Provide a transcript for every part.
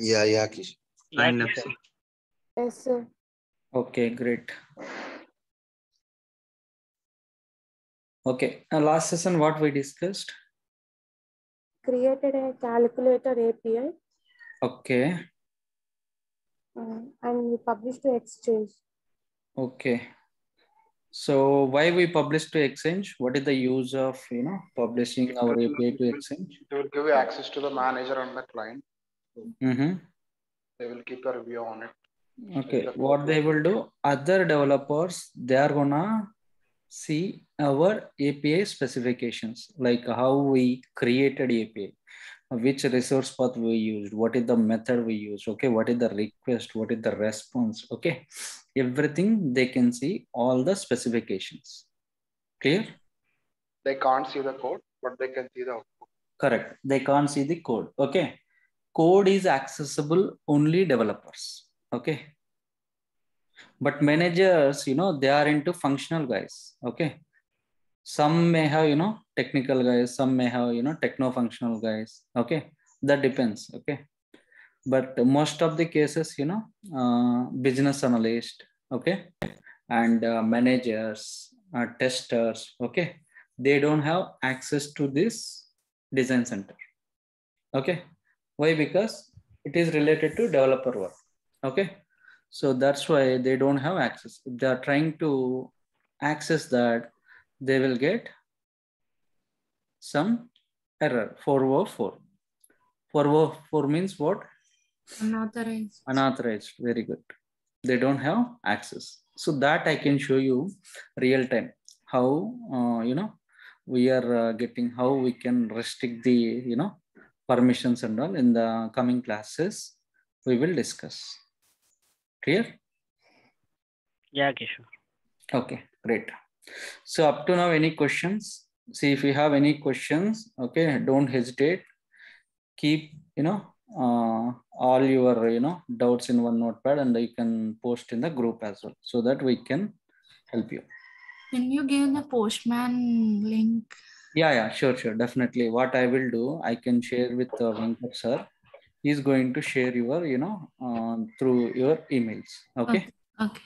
Yeah, Kish. Fine. Okay. Yes, sir. Okay, great. Okay, last session what we discussed? Created a calculator API Okay, and we published to Exchange. okay. So why we publish to Exchange? What is the use of publishing our API to Exchange? It will give you access to the manager and the client. Mm-hmm. They will keep a review on it. Okay, what they will do? Other developers they are gonna see our API specifications, like how we created API, which resource path we used, what is the method we used, okay, what is the request, what is the response, okay, everything they can see all the specifications. Clear? They can't see the code, but they can see the output. Correct. They can't see the code. Okay. Code is accessible only developers. Okay. But managers, they are into functional guys. Okay. Some may have, technical guys. Some may have, techno-functional guys. Okay. That depends. Okay. But most of the cases, business analyst. Okay. And managers, testers. Okay. They don't have access to this design center. Okay. Why? Because it is related to developer work. Okay. So that's why they don't have access. If they are trying to access that, they will get some error. 404. 404 means what? Unauthorized. Unauthorized. Very good. They don't have access. So that I can show you real time how we are getting, how we can restrict the permissions and all. In the coming classes we will discuss. Clear? Yeah, Kishore. Okay, great. So up to now, any questions? See, if you have any questions, okay, don't hesitate. Keep all your doubts in one notepad, and you can post in the group as well, so that we can help you. Can you give the Postman link? Yeah, sure, definitely. What I will do, I can share with Venkat sir. He's going to share your through your emails. Okay. Okay.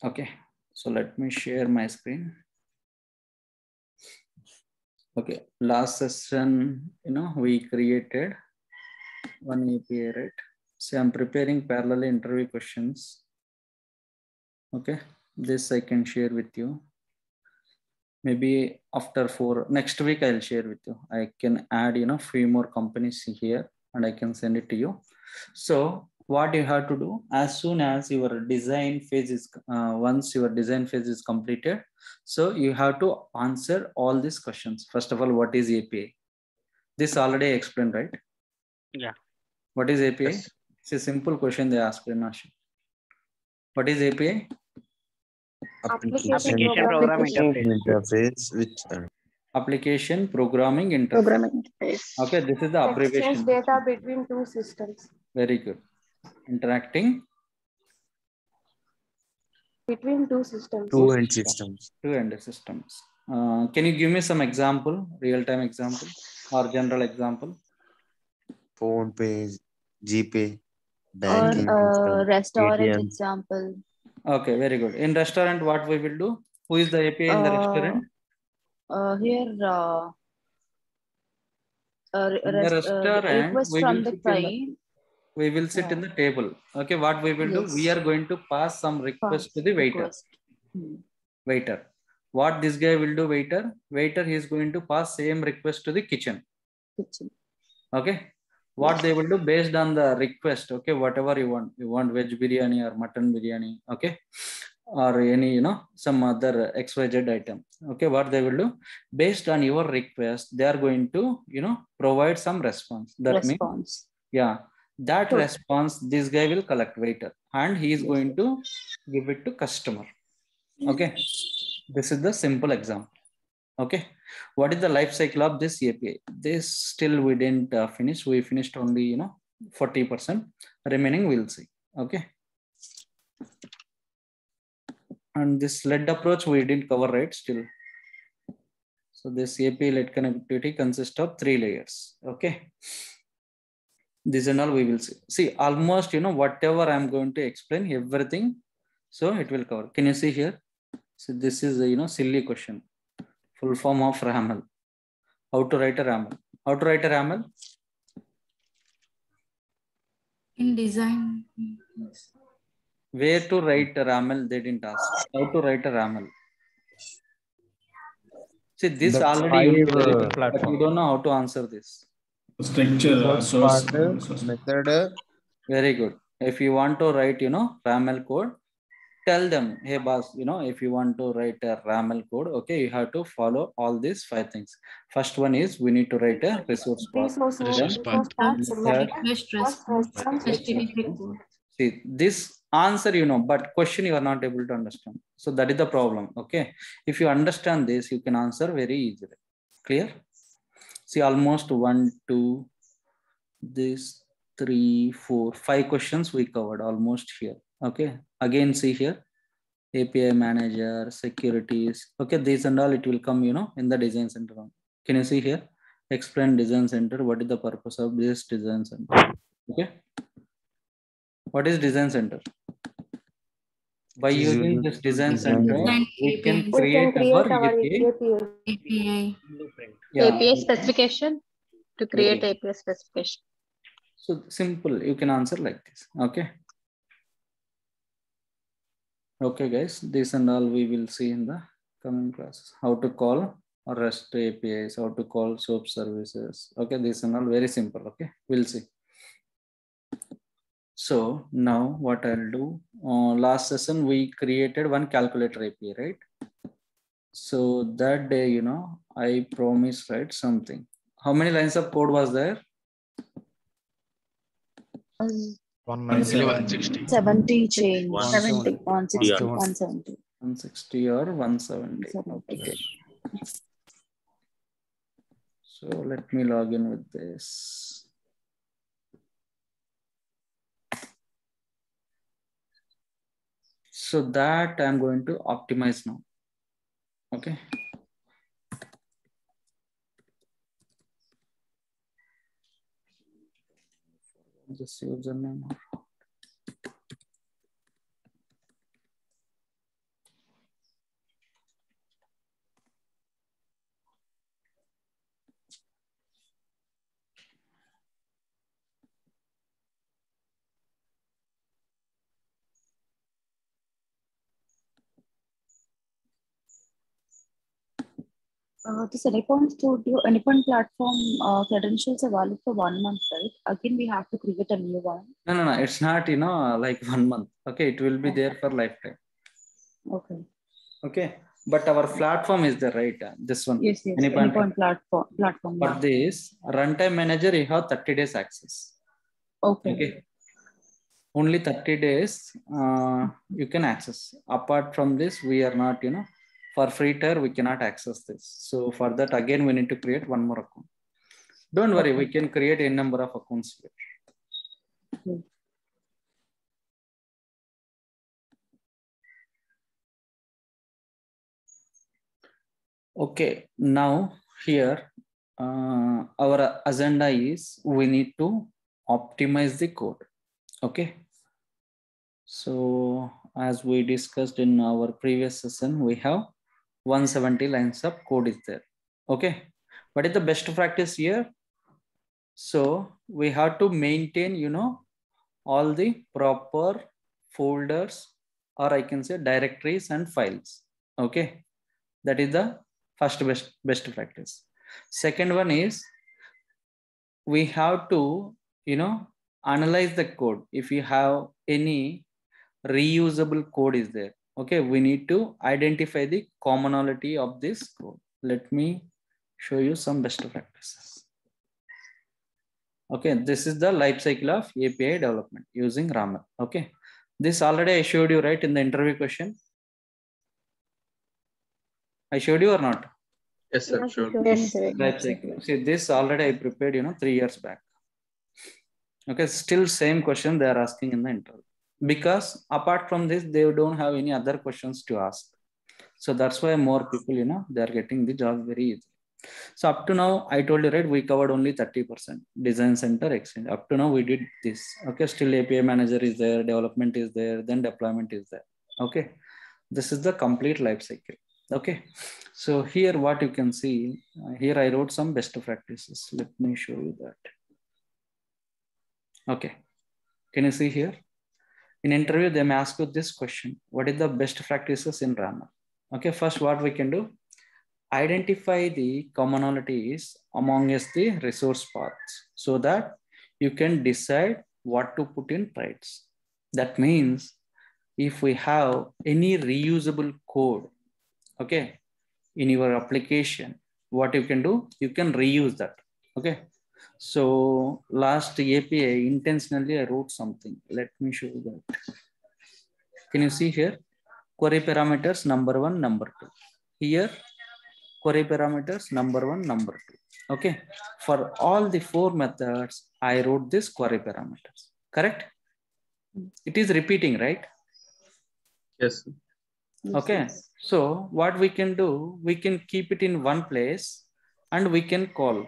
Okay, so let me share my screen. Okay, last session, we created one API, right? So I'm preparing parallel interview questions. Okay, this I can share with you. Maybe after next week, I'll share with you. I can add, few more companies here and I can send it to you. So what you have to do, as soon as your design phase is, once your design phase is completed, so you have to answer all these questions. First of all, what is API? This already explained, right? Yeah. What is API? Yes. It's a simple question they asked in Nashi. What is API? Application programming interface which Application programming interface. Okay, this is the abbreviation. Exchange data between two systems. Very good. Interacting between two systems. Two-end systems. Two-end systems. Can you give me some example, real-time example or general example? Phone page, GPay, Or banking system, restaurant ATM. example. Okay, very good. In restaurant, what we will do? Who is the API in the restaurant? Here, in the restaurant, request we from will the sit client. we will sit in the table. Okay, what we will do? We are going to pass some request to the waiter. Waiter. What this guy will do, waiter? Waiter, he is going to pass same request to the kitchen. Okay. What they will do based on the request, okay, whatever you want veg biryani or mutton biryani, okay, or any, some other XYZ item. Okay, what they will do based on your request, they are going to, provide some response. That means, yeah, that response, this guy will collect, waiter, and he is going to give it to customer. Okay, this is the simple example. Okay, what is the life cycle of this API? This still we didn't finish. We finished only 40%. Remaining we'll see. Okay, and this led approach we didn't cover, right? Still, So this API-led connectivity consists of 3 layers. Okay. This and all we will see. See, almost, whatever I'm going to explain, everything. So it will cover. Can you see here? So this is a, silly question. Full form of RAML. How to write a RAML? How to write a RAML? In design. Where to write a RAML? They didn't ask. How to write a RAML? See, this The already you five, know, but you don't know how to answer this. Structure, source. method. Very good. If you want to write, RAML code, tell them, hey boss, if you want to write a RAML code, okay, you have to follow all these 5 things. First one is we need to write a resource path. Resource path. Request response. HTTP code. See, this answer, but question you are not able to understand. So that is the problem. Okay. If you understand this, you can answer very easily. Clear? See, almost 1, 2, this 3, 4, 5 questions we covered almost here. Okay. Again, see here, API manager, securities. Okay. These and all, it will come, in the design center. Can you see here? Explain design center. What is the purpose of this design center? Okay. What is design center? By using this design center, we can create our API. API. API specification to create API specification. So simple, you can answer like this. Okay. Okay, guys, this and all we will see in the coming classes. How to call REST APIs, how to call SOAP services. Okay, this and all very simple. Okay, we'll see. So now what I'll do, last session we created one calculator API, right? So that day, I promised, right, something. How many lines of code was there? 160. 70 change. 170. 160, 170. 160 or 170. Okay. So let me log in with this. So that I'm going to optimize now. Okay. Just username. This Anypoint Studio, Anypoint platform credentials are valid for 1 month, right? Again, we have to create a new one. No. It's not, like 1 month. Okay. It will be there for lifetime. Okay. Okay. But our platform is there, right? This one. Yes. Anypoint platform. For this runtime manager, you have 30 days access. Okay. Only 30 days you can access. Apart from this, we are not, for free tier, we cannot access this. So for that, again, we need to create one more account. Don't worry, we can create a number of accounts here. Okay, now here, our agenda is we need to optimize the code. Okay. So as we discussed in our previous session, we have 170 lines of code is there. Okay. What is the best practice here? So we have to maintain, all the proper folders, or I can say directories and files. Okay. That is the first best practice. Second one is we have to, analyze the code. If you have any reusable code is there. Okay, we need to identify the commonality of this code. Let me show you some best practices. Okay, this is the life cycle of API development using RAML. Okay, this already I showed you, right, in the interview question. I showed you or not? Yes, sir. Sure. Yes, sir. Life cycle. See, this already I prepared, 3 years back. Okay, still same question they are asking in the interview. Because apart from this, they don't have any other questions to ask. So that's why more people, they are getting the job very easily. So up to now, I told you, right, we covered only 30%, design center, exchange. Up to now, we did this. Okay, still API manager is there, development is there, then deployment is there. Okay, this is the complete life cycle. Okay, so here what you can see, here I wrote some best practices. Let me show you that. Okay, can you see here? In interview, they may ask you this question: what is the best practices in Raml? Okay, first what we can do, identify the commonalities amongst the resource paths so that you can decide what to put in threads. That means if we have any reusable code, okay, in your application, what you can do, you can reuse that. Okay, so last API intentionally I wrote something. Let me show you that. Can you see here? Query parameters number 1, number 2. Here query parameters number 1, number 2. Okay, for all the 4 methods, I wrote this query parameters. Correct? It is repeating, right? Yes. Okay, so what we can do, we can keep it in one place and we can call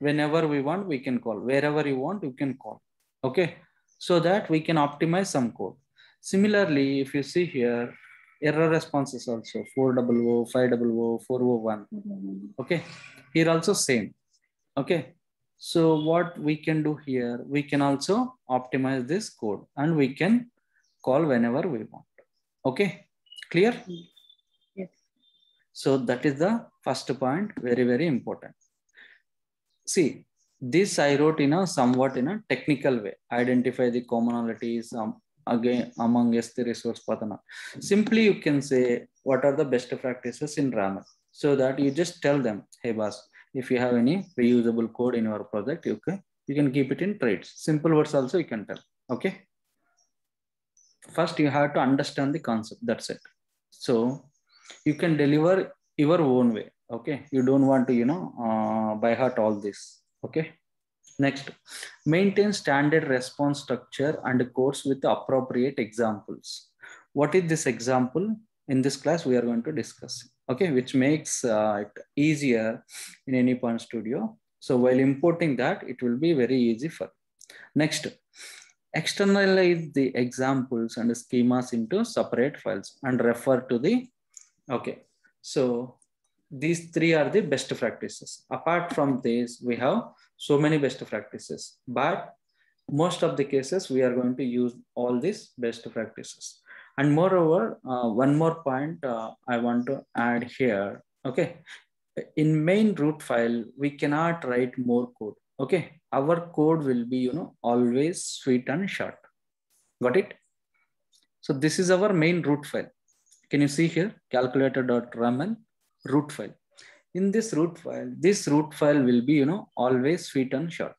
whenever we want, we can call wherever you want, you can call. Okay, so that we can optimize some code. Similarly, if you see here, error responses also 400, 500, 401. Okay, here also same. Okay, so what we can do here, we can also optimize this code and we can call whenever we want. Okay, clear? Yes. So that is the first point, very, very important. See, this I wrote in a somewhat in a technical way, identify the commonalities again amongst the resource path. Simply you can say, what are the best practices in Raml? So that you just tell them, hey boss, if you have any reusable code in your project, you can keep it in threads. Simple words also you can tell. Okay. First, you have to understand the concept. That's it. So you can deliver your own way. Okay. You don't want to, by heart all this. Okay. Next, maintain standard response structure and codes with appropriate examples. What is this example? In this class, we are going to discuss. Okay. Which makes it easier in Anypoint Studio. So while importing that, it will be very easy for. Next, externalize the examples and schemas into separate files and refer to the, okay. So these 3 are the best practices. Apart from this, we have so many best practices, but most of the cases, we are going to use all these best practices. And moreover, one more point I want to add here. Okay. In main root file, we cannot write more code. Okay, our code will be, always sweet and short. Got it? So this is our main root file. Can you see here? Calculator.raml root file. In this root file will be, always sweet and short.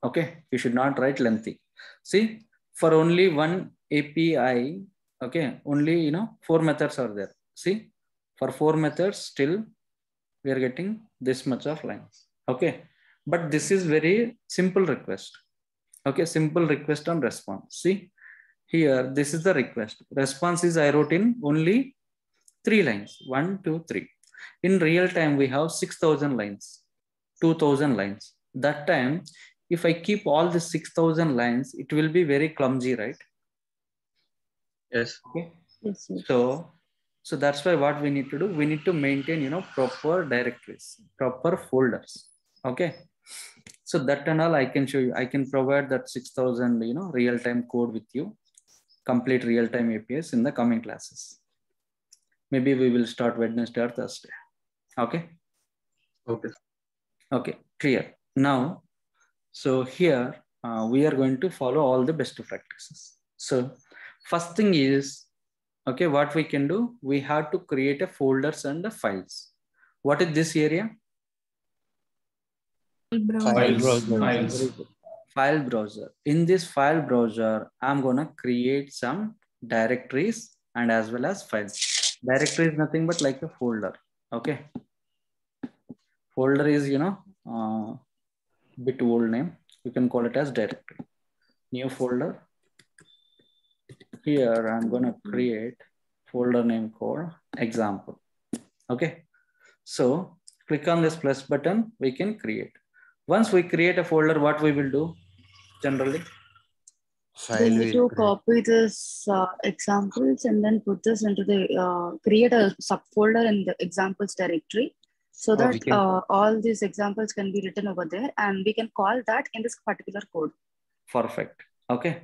Okay, you should not write lengthy. See, for only one API, okay, only, 4 methods are there. See, for 4 methods, still we are getting this much of lines. Okay. But this is very simple request. Okay, simple request and response. See, here, this is the request. Response is I wrote in only 3 lines. 1, 2, 3. In real time, we have 6,000 lines, 2,000 lines. That time, if I keep all the 6,000 lines, it will be very clumsy, right? Yes. Okay. Yes. So that's why what we need to do, we need to maintain, proper directories, proper folders. Okay. So that and all I can show you. I can provide that 6,000, real-time code with you, complete real-time APIs in the coming classes. Maybe we will start Wednesday or Thursday. Okay. Okay. Okay. Clear. Now, so here we are going to follow all the best practices. So first thing is, okay, what we can do, we have to create a folders and the files. What is this area? File browser. File browser. In this file browser, I'm gonna create some directories and as well as files. Directory is nothing but like a folder. Okay. Folder is, bit old name. You can call it as directory. New folder. Here I'm gonna create folder name called example. Okay. So Click on this plus button, we can create. Once we create a folder, what we will do generally? We need to copy this examples and then put this into the create a subfolder in the examples directory, so that all these examples can be written over there, and we can call that in this particular code. Perfect. Okay.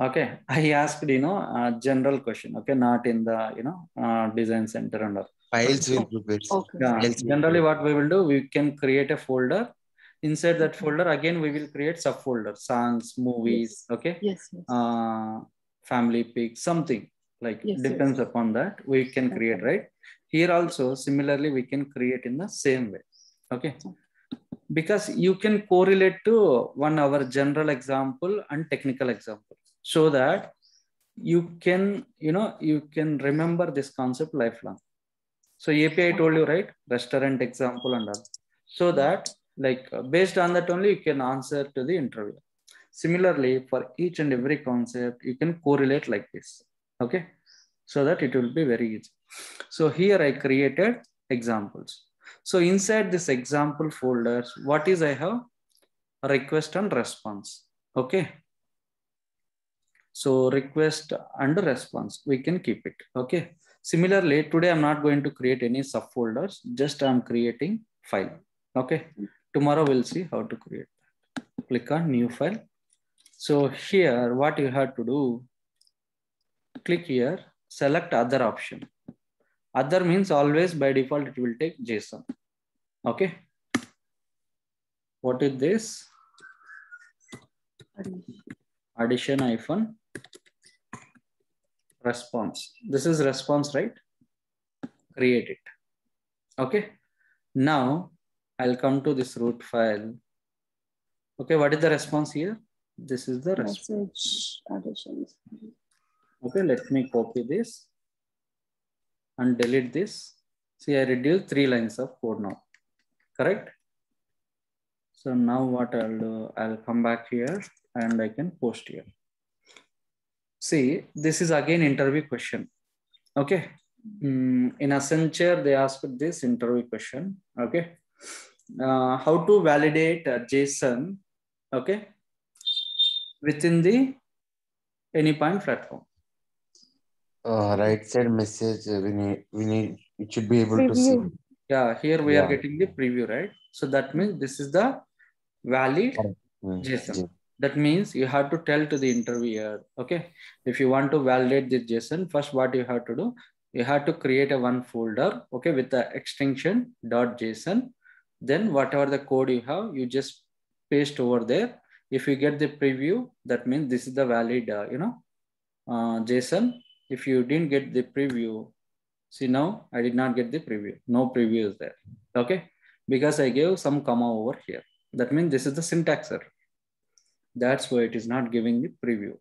Okay. I asked, a general question. Okay. Not in the, design center and all. Files will prepare. Okay. Yeah. Files will Generally, what we will do, we can create a folder. Inside that folder, again, we will create subfolder, songs, movies. Yes. Okay. Yes. Family pic, something like Yes, depends yes. upon that we can create, right? Here also, similarly, we can create in the same way. Okay. Because you can correlate to our general example and technical example, so that you can, you can remember this concept lifelong. So API told you, right? Restaurant example and all. So that based on that only you can answer to the interview. Similarly, for each and every concept, you can correlate like this. Okay. So that it will be very easy. So here I created examples. So inside this example folders, what is I have? Request and response. Okay. So request and response, we can keep it. Okay. Similarly, today I'm not going to create any subfolders, just I'm creating file. Okay. Tomorrow we'll see how to create that. Click on new file. So here, what you have to do, click here, select other option. Other means always by default, it will take JSON. Okay. What is this? Addition hyphen response. This is response, right? Create it. Okay. Now I'll come to this root file. Okay. What is the response here? This is the response. Message additions. Okay. Let me copy this and delete this. See, I reduced 3 lines of code now. Correct? So now what I'll do, I'll come back here and I can post here. See, this is again interview question. Okay. In Accenture, they asked this interview question. Okay. How to validate JSON, okay, within the Anypoint platform. Right side message, we need, it should be able to see. Yeah, here we are getting the preview, right? So that means this is the valid JSON. That means you have to tell to the interviewer, okay, if you want to validate this JSON, first what you have to do, you have to create a one folder, okay, with the extension .json. Then whatever the code you have, you just paste over there. If you get the preview, that means this is the valid, JSON. If you didn't get the preview, see now I did not get the preview. No preview is there, okay, because I gave some comma over here. That means this is the syntax error. That's why it is not giving the preview.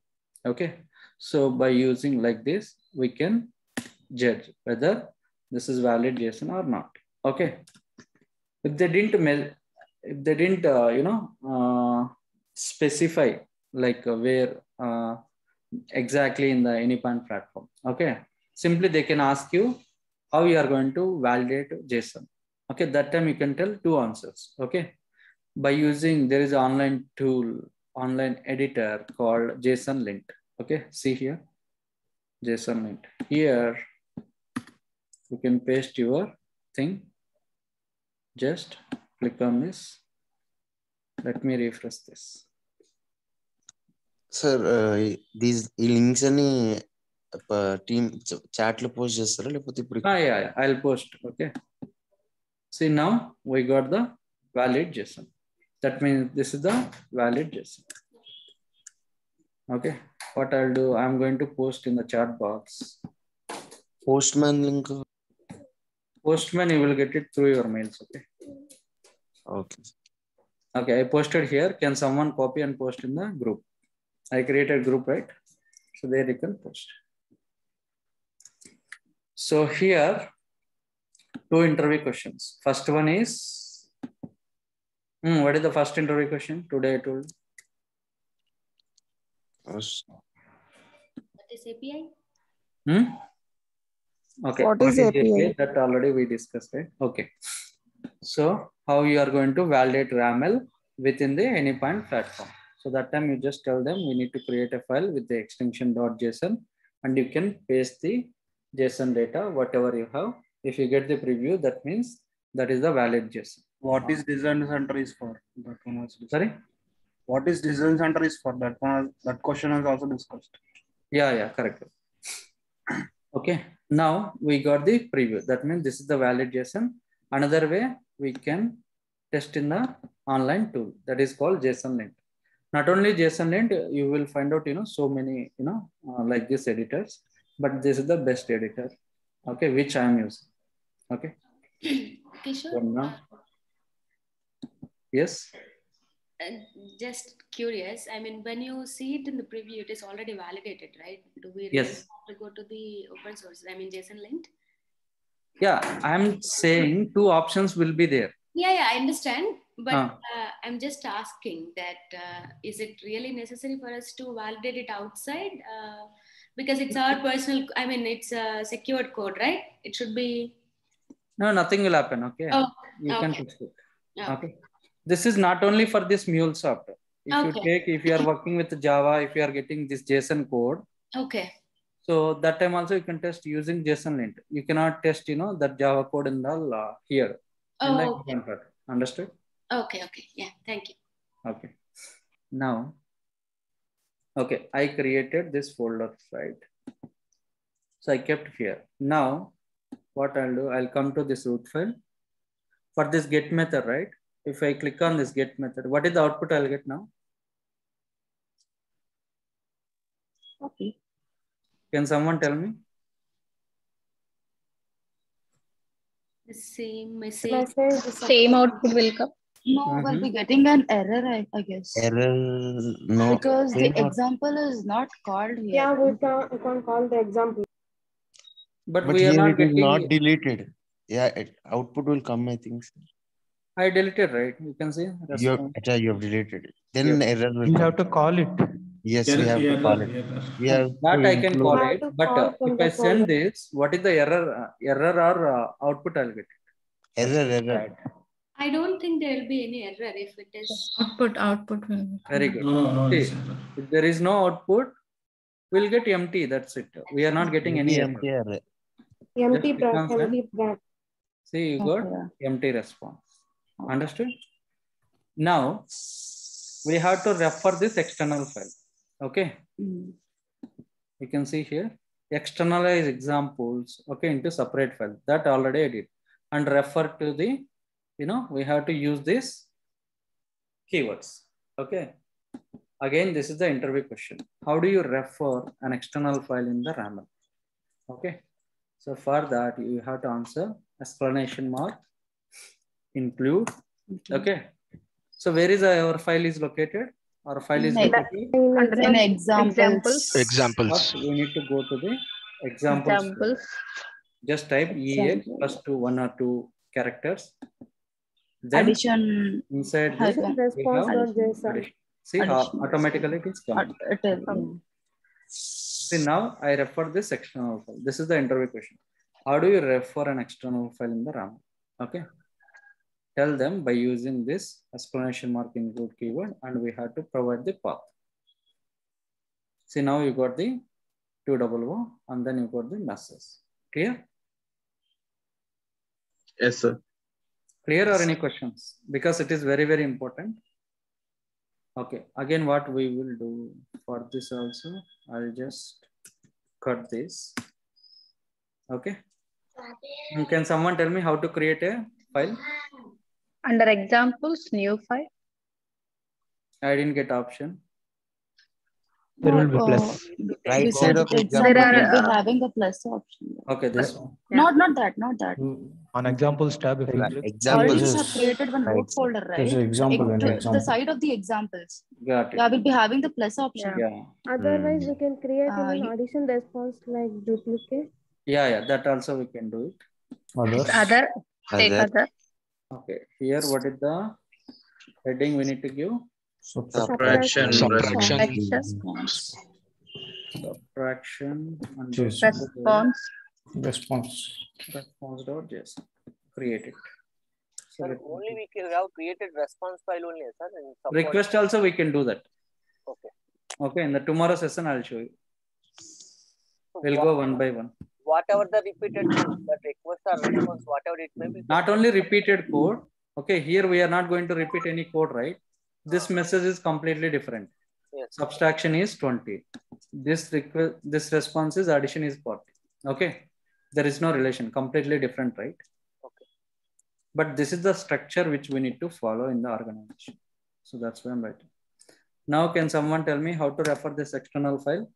Okay. So by using like this, we can judge whether this is valid JSON or not. Okay. If they didn't, specify like where exactly in the Anypoint platform. Okay. Simply they can ask you how you are going to validate JSON. Okay. That time you can tell 2 answers. Okay. By using, there is an online tool, online editor called JSON Lint. Okay, see here, JSON Lint. Here, you can paste your thing. Just click on this. Let me refresh this. Sir, these links any team chat lo post chestara lepothe ippudu? Yeah, I'll post. Okay. See now we got the valid JSON. That means this is the valid JSON. Okay. What I'll do, I'm going to post in the chat box. Postman link. Postman, you will get it through your mails. Okay. Okay. Okay. I posted here. Can someone copy and post in the group? I created a group, right? So there you can post. So here, 2 interview questions. First one is, what is the first interview question today? I told. What is API? Okay. What is API? That already we discussed, right? Okay. So how you are going to validate RAML within the AnyPoint platform. So that time you just tell them we need to create a file with the extension.json, and you can paste the JSON data, whatever you have. If you get the preview, that means that is the valid JSON. What is design center is for? That one was discussed. Sorry? What is design center is for? That one, that question is also discussed. Yeah, correct. Okay, now we got the preview. That means this is the valid JSON. Another way we can test in the online tool, that is called JSONLint. Not only JSONLint, you will find out, so many, like this editors, but this is the best editor, okay, which I am using. Okay. Okay, sure. Yes. Just curious. I mean, when you see it in the preview, it is already validated, right? Do we really Yes. have to go to the open source? I mean, JSONLint? Yeah, I'm saying two options will be there. Yeah, I understand. But I'm just asking that is it really necessary for us to validate it outside? Because it's our personal, I mean, it's a secured code, right? It should be. No, nothing will happen. Okay. Oh, you can okay. fix it. Okay. Okay. This is not only for this MuleSoft. If you are working with Java, if you are getting this JSON code. Okay. So that time also you can test using JSONLint. You cannot test, that Java code in the here. Oh, in the Understood? Okay. Yeah, thank you. Okay. Now, okay, I created this folder, right? So I kept here. Now, what I'll do, I'll come to this root file. For this get method, right? If I click on this get method, what is the output I'll get now? Okay. Can someone tell me? The same message. Same output will come. No, we'll be getting an error, I guess. Error, no. Because the example is not called here. Yeah, we can't call the example. But But we are here not it is getting. not deleted. Yeah, output will come, I think. I deleted, right? You can see. You have deleted it. Then error will You come. have to call it. Yes, we have to call it. We have that to I can call include- it. But if I send this, what is the error? Error or output I'll get? Error. I don't think there will be any error if it is. Output will be. Very good. No, See, if there is no output, we'll get empty. That's it. We are not getting any empty error. Empty Just click on send. empty brand. See, you got empty response. Understood? Now, we have to refer this external file. Okay. You can see here, externalize examples, okay, into separate file. That already I did. And refer to the, we have to use this keywords. Okay. Again, this is the interview question. How do you refer an external file in the RAML? Okay. So for that, you have to answer exclamation mark, include. Okay. So where is our file is located? Our file is located in examples. First, we need to go to the examples. Just type EX plus 1 or 2 characters. Then addition inside this, response.json. See how automatically it is coming. See, now I refer this external file. This is the interview question. How do you refer an external file in the RAM? Okay. Tell them by using this exclamation mark include keyword, and we have to provide the path. See, now you got the 200 and then you got the message. Clear? Yes, sir. Clear or any questions? Because it is very, very important. Okay. Again, what we will do for this also, I'll just cut this. Okay. And can someone tell me how to create a file? Under examples, new file. I didn't get option. There will be plus. Right side of example, there we'll are, be having a plus option. Okay, this one. Not that. On examples tab, if you click. All Examples these is are created one root folder, right? There's an example and To example. the side of the examples. Got it. Yeah, we'll be having the plus option. Yeah. Otherwise, we can create an you- addition response like duplicate. Yeah. That also we can do it. Others. other, take Other. other. Okay. Here, what is the heading we need to give? Subtraction. Subtraction. Subtraction and Choose. Response. Response. response.json. Create it. So Sir, only we have created response file only, sir. And request also we can do that. Okay. Okay, in the tomorrow session I'll show you. So We'll go one by one. Whatever the repeated code, that request or response, whatever it may be. Not only repeated code. Okay, here we are not going to repeat any code, right? This message is completely different. Yes. Subtraction is 20. This response is addition is 40. Okay, there is no relation, completely different, right? Okay. But this is the structure which we need to follow in the organization. So that's why I'm writing. Now, can someone tell me how to refer this external file?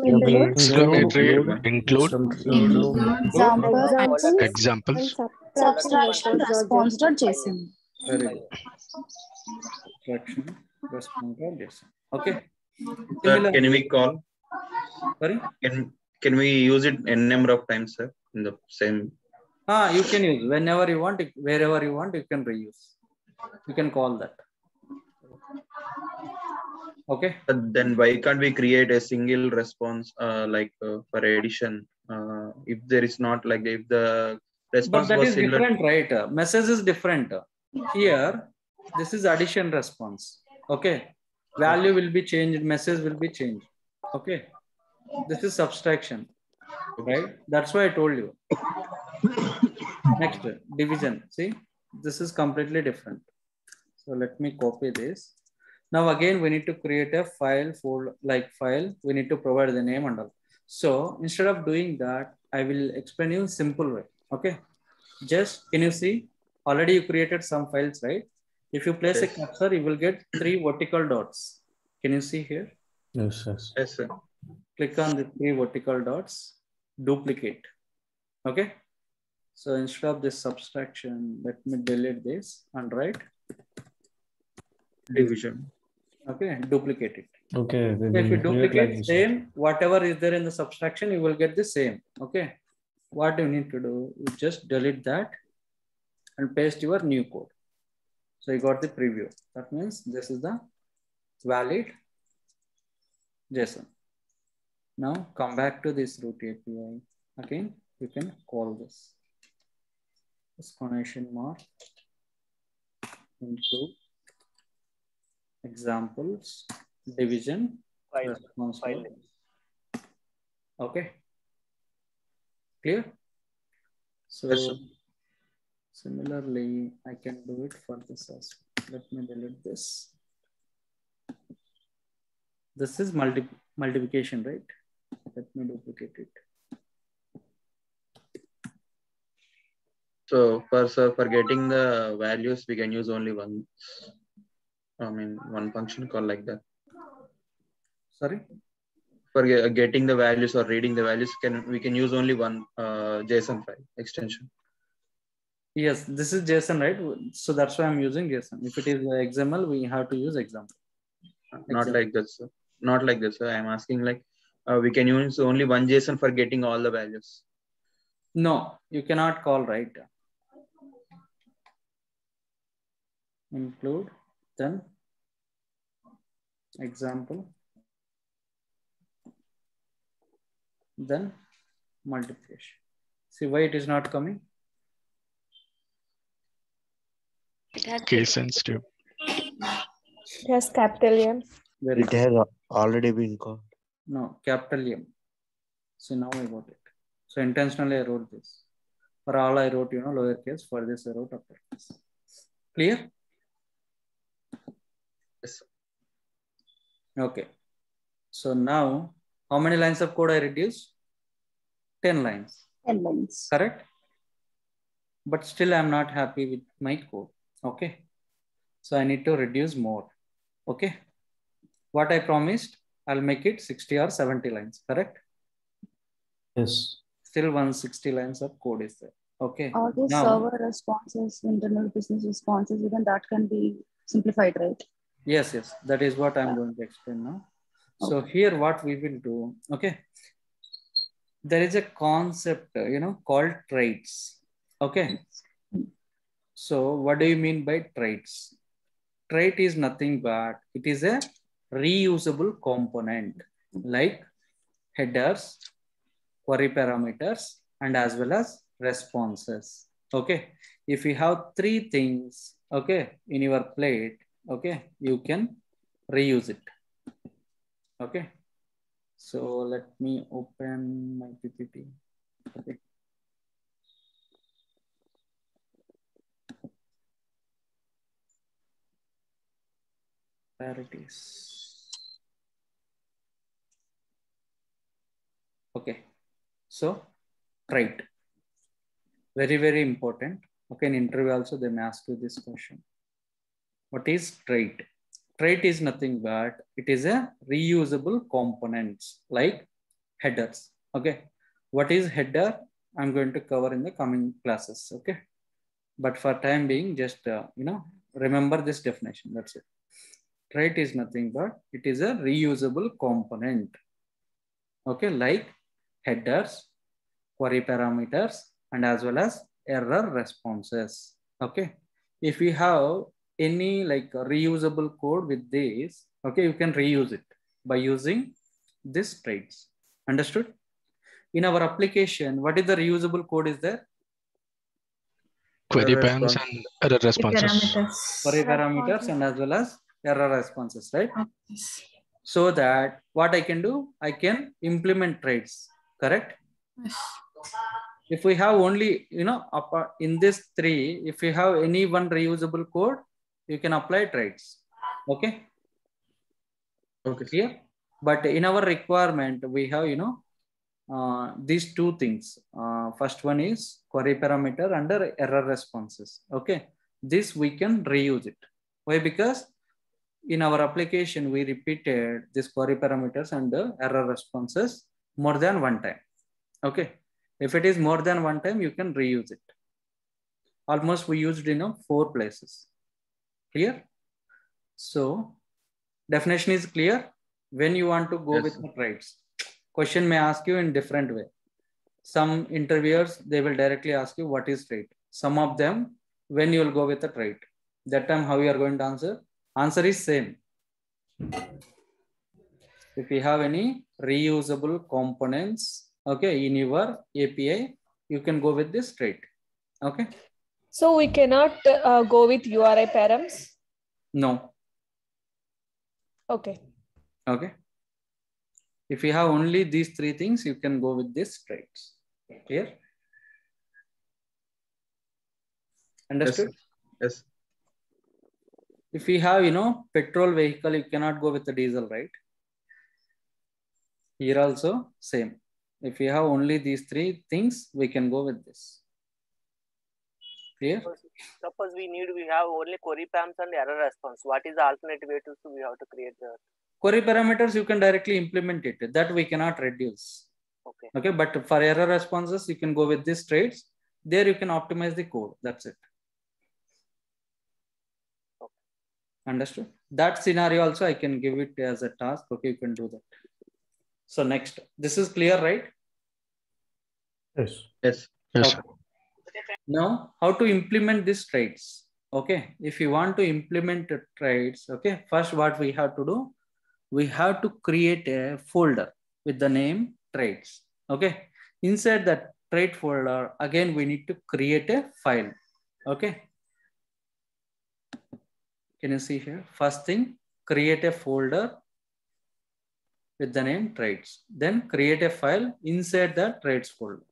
Include examples, subtraction response.json. Very good. Subtraction response.json. Okay. Sir, can we call? Sorry? Can we use it n number of times, sir? In the same. You can use whenever you want, wherever you want, you can reuse. You can call that. Okay. But then why can't we create a single response for addition? If there is not like if the response but that was is similar. different, right? Message is different. Here, this is addition response. Okay. Value will be changed, message will be changed. Okay. This is subtraction, right? That's why I told you. Next, division. See, this is completely different. So let me copy this. Now again, we need to create a file file. We need to provide the name and all. So instead of doing that, I will explain you in simple way. Okay. Just, can you see? Already you created some files, right? If you place a cursor, you will get 3 vertical dots. Can you see here? Yes, sir. Click on the 3 vertical dots, duplicate. Okay. So instead of this subtraction, let me delete this and write division. Okay, duplicate it. Okay. So if you duplicate same, whatever is there in the subtraction, you will get the same. Okay. What you need to do, you just delete that and paste your new code. So you got the preview. That means this is the valid JSON. Now come back to this root API. Again, you can call this exclamation mark into examples division response. Okay, clear? So yes, similarly, I can do it for this as well. Let me delete this. This is multiplication, right? Let me duplicate it. So for getting the values, we can use only one. One function call like that. Sorry. For getting the values or reading the values, we can use only one JSON file extension. Yes, this is JSON, right? So that's why I'm using JSON. If it is XML, we have to use example. Not like that, sir. Not like this, sir. I'm asking like we can use only one JSON for getting all the values. No, you cannot call, right? Include, then example, then multiplication. See why it is not coming? Case sensitive. Yes, capital M. It has already been called. No, capital M. So now I got it. So intentionally I wrote this. For all I wrote, lowercase. For this I wrote uppercase. Clear? Yes. Okay. So now, how many lines of code I reduced? 10 lines. 10 lines. Correct? But still I'm not happy with my code. Okay. So I need to reduce more. Okay. What I promised, I'll make it 60 or 70 lines. Correct? Yes. Still 160 lines of code is there. Okay. All these server responses, internal business responses, even that can be simplified, right? Yes, yes. That is what I'm going to explain now. Okay. So here what we will do, okay. There is a concept, called traits. Okay. So what do you mean by traits? Trait is nothing but it is a reusable component like headers, query parameters, and as well as responses. Okay. if you have 3 things, okay, in your plate, okay, you can reuse it. Okay, so let me open my PPT. Okay, priorities. Okay, so trait, very, very important. Okay, in interview also they may ask you this question. What is trait? Trait is nothing but it is a reusable components like headers. Okay, what is header? I'm going to cover in the coming classes. Okay, but for time being, just remember this definition. That's it. Trait is nothing but it is a reusable component. Okay, like headers, query parameters, and as well as error responses. Okay, if we have any like reusable code with this, okay, you can reuse it by using this traits. Understood? In our application, what is the reusable code is there? Query params and error responses. Query parameters and as well as error responses, right? So that what I can do, I can implement traits, correct? If we have only, in this 3, if you have any one reusable code, you can apply traits. Okay. Okay. Here, but in our requirement, we have, these 2 things. First one is query parameter under error responses. Okay. This we can reuse it. Why? Because in our application, we repeated this query parameters and the error responses more than one time. Okay. If it is more than one time, you can reuse it. Almost we used in 4 places. Clear? So definition is clear. When you want to go with the traits, question may ask you in different way. Some interviewers, they will directly ask you what is trait. Some of them, when you will go with the trait, that time how you are going to answer? Answer is same. If you have any reusable components, okay, in your API, you can go with this trait. Okay. So we cannot go with URI params? No. Okay. Okay. If you have only these 3 things, you can go with these traits. Clear? Understood? Yes. If we have, petrol vehicle, you cannot go with the diesel, right? Here also same. If we have only these 3 things, we can go with this. Clear? Suppose we have only query params and error response. What is the alternative way to we have to create the query parameters? You can directly implement it. That we cannot reduce. Okay. Okay, but for error responses, you can go with these traits. There you can optimize the code. That's it. Okay. Understood? That scenario also I can give it as a task. Okay, you can do that. So next, this is clear, right? Yes. Yes. Yes. Okay. Now, how to implement these traits? Okay, if you want to implement traits, okay, first what we have to do, we have to create a folder with the name traits. Okay, inside that trait folder, again, we need to create a file. Okay, can you see here? First thing, create a folder with the name traits, then create a file inside the traits folder.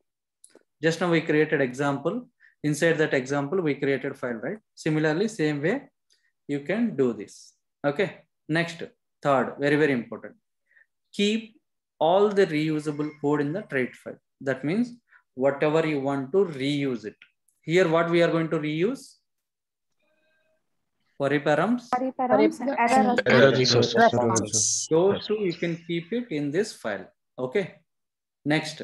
Just now we created example. Inside that example, we created file, right? Similarly, same way, you can do this. Okay. Next, third, very, very important. Keep all the reusable code in the trait file. That means whatever you want to reuse it. Here, what we are going to reuse? Query params. Error resources. Those 2, you can keep it in this file. Okay. Next.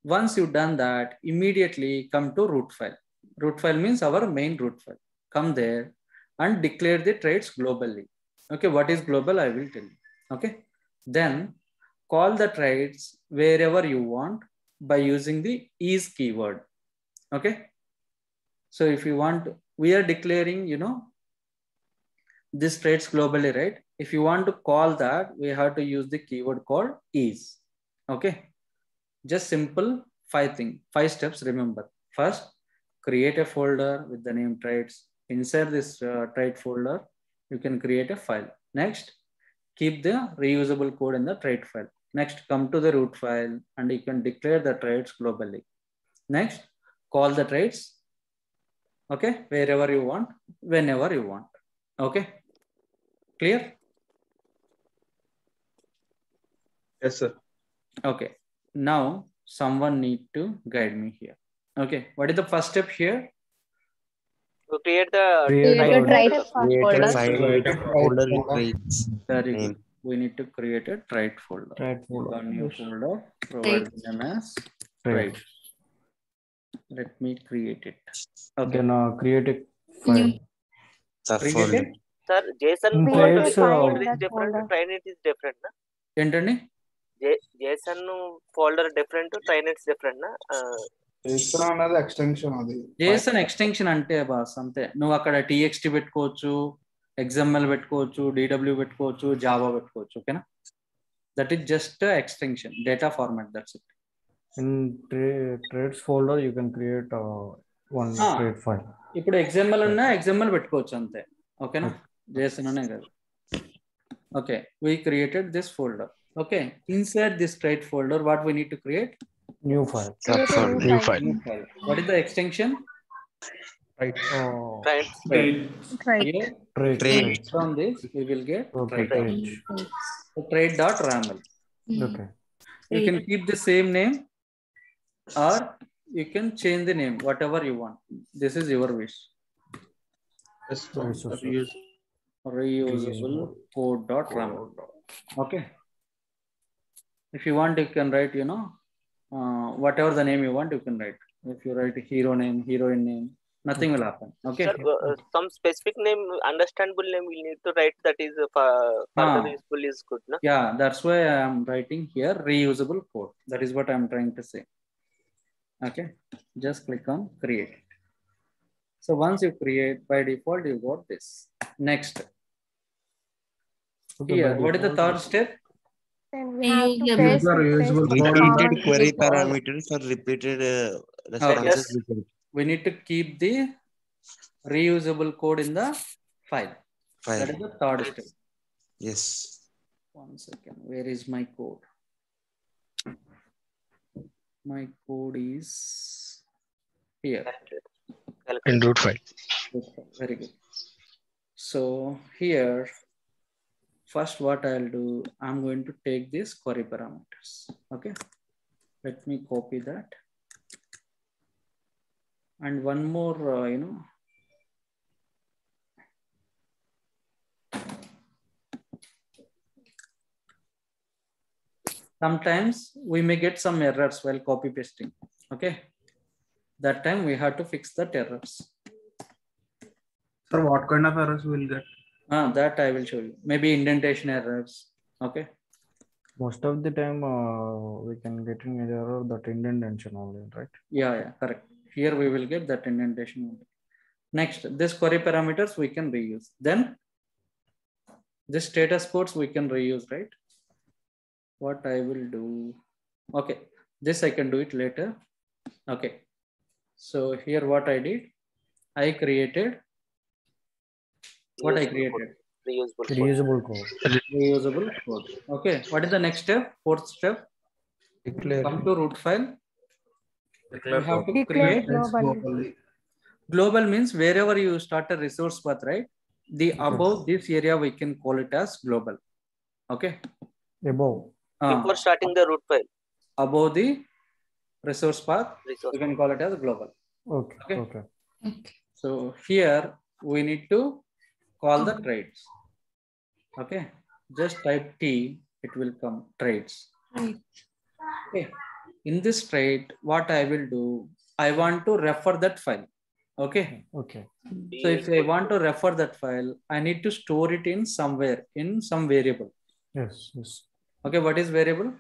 Once you've done that, immediately come to root file. Root file means our main root file. Come there and declare the traits globally. Okay, what is global? I will tell you. Okay, then call the traits wherever you want by using the is keyword. Okay, so if you want, we are declaring, this traits globally, right? If you want to call that, we have to use the keyword called is. Okay. Just simple 5 steps, remember. First, create a folder with the name trades. Inside this trade folder, you can create a file. Next, keep the reusable code in the trade file. Next, come to the root file and you can declare the trades globally. Next, call the trades, okay, wherever you want, whenever you want. Okay, clear? Yes, sir. Okay, now someone need to guide me here. Okay, what is the first step here? To create the folder with trades. Very good. We need to create a trade folder. A new folder, provide the name as trade. Let me create it. Okay. Then create a file. Create it. Sir, JSON folder is different, Trinet is different, na? ఏంటండి? JSON folder different, Trinet is different, na? JSON అనేది extension అది. JSON extension అంటే boss అంతే. నువ్వు అక్కడ TXT పెట్టుకోవచ్చు, XML పెట్టుకోవచ్చు, DW పెట్టుకోవచ్చు, జావా పెట్టుకోవచ్చు. ఓకేనా? That is just extension, data format. That's it. In trades folder, you can create one trade file. ఇప్పుడు XML ఉన్నా XML పెట్టుకోవచ్చు అంతే. ఓకేనా? JSON అనే కాదు. Okay, we created this folder. Okay, inside this trade folder, what we need to create? New file. New file. What is the extension? Right. Trade. From this, we will get trade. So, trade.raml. Okay. You can keep the same name or you can change the name, whatever you want. This is your wish. Reusable code.raml. Okay. If you want, you can write, whatever the name you want, you can write. If you write hero name, heroine name, nothing will happen. Okay. Sir, some specific name, understandable name, we need to write. That is further useful is good, no? Yeah, that's why I am writing here reusable code. That is what I am trying to say. Okay, just click on create. So once you create, by default, you got this. Next. Here, what is the third step? Repeated query parameters or repeated responses. We need to keep the reusable code in the file. That is the third step. Yes. One second. Where is my code? My code is here. In root file. Very good. So here, first what I'll do, I'm going to take these query parameters. Okay. Let me copy that. And one more, sometimes we may get some errors while copy pasting. Okay. That time we have to fix that errors. Sir, what kind of errors we'll get? That I will show you. Maybe indentation errors. Okay. Most of the time we can get an error that indentation only, right? Yeah, correct. Here we will get that indentation only. Next, this query parameters we can reuse. Then this status codes we can reuse, right? What I will do. Okay, this I can do it later. Okay. So here what I did, I created what I created. Reusable code. Reusable code. Okay. What is the next step? Fourth step. Declare. Come to root file. You have to create global means wherever you start a resource path, right? The above this area we can call it as global. Okay. Above. Before starting the root file. Above the resource path, you can call it as global. Okay. So here we need to call the trades. Okay. Just type T, it will come trades. Okay. In this trade, what I will do, I want to refer that file. Okay. So if I want to refer that file, I need to store it in somewhere, in some variable. Yes. Okay. What is variable?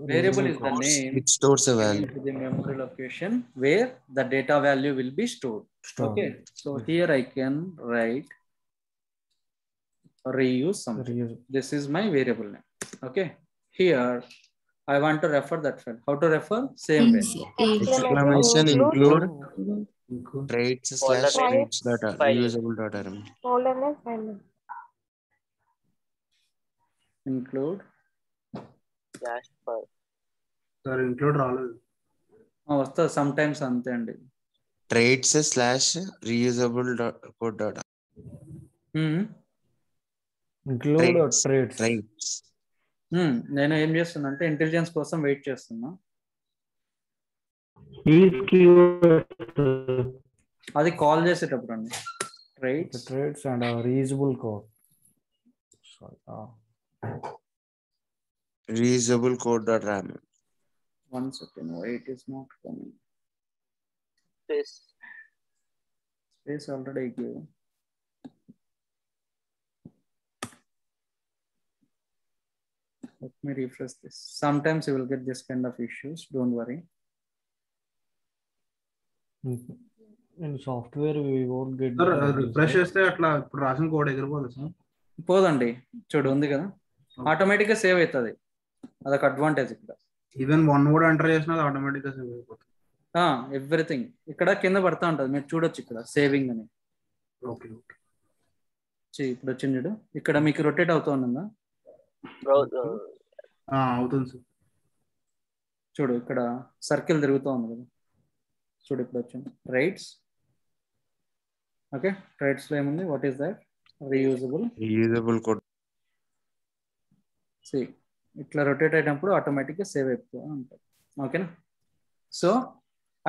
Variable is the name. It stores a value. The memory location where the data value will be stored. Okay. So here I can write reuse something. This is my variable name. Okay. Here I want to refer that file. How to refer? Same way. Exclamation include traits Folder slash name, traits data file. reusable data. Folder name, file name. Include. Dash file. Sir, include రాలేదు. వస్తుంది sometimes అంతే అండి. Traits slash reusable code data. Include traits. నేను ఏం చేస్తున్నా అంటే intelligence కోసం wait చేస్తున్నా. అది కాల్ చేసేటప్పుడు అండి. Traits and reusable code. Reusable code data. 1 second. Why it is not coming? Space already given. Let me refresh this. Sometimes you will get this kind of issues. Don't worry. In software we won't get. Sir, refresh చేస్తే అట్లా ఇప్పుడు రాసిన code ఎగిరిపోదు sir. పోదండి, చూడు ఉంది కదా, automatic గా save అవుతుంది. అదొక అడ్వాంటేజ్ ఇక్కడ. ఈవెన్ వన్ వర్డ్ ఎంటర్ చేసినా అది ఆటోమేటిక్ గా సేవ్ అయిపోతుంది. ఎవ్రీథింగ్ ఇక్కడ కింద పడతా ఉంటది, మీరు చూడొచ్చు ఇక్కడ సేవింగ్ అని. Okay okay. ఇప్పుడు వచ్చింది చూడు, ఇక్కడ మీకు రొటేట్ అవుతూ ఉందా? అవుతుంది సార్. చూడు ఇక్కడ సర్కిల్ తిరుగుతూ ఉంది కదా, చూడు ఇప్పుడు వచ్చింది రైట్స్. ఓకే, రైట్స్ లో ఏముంది? What is that? Reusable code. ఇట్లా రొటేట్ అయినప్పుడు ఆటోమేటిక్ గా సేవ్ అయిపోతూ ఉంటుంది. ఓకేనా? So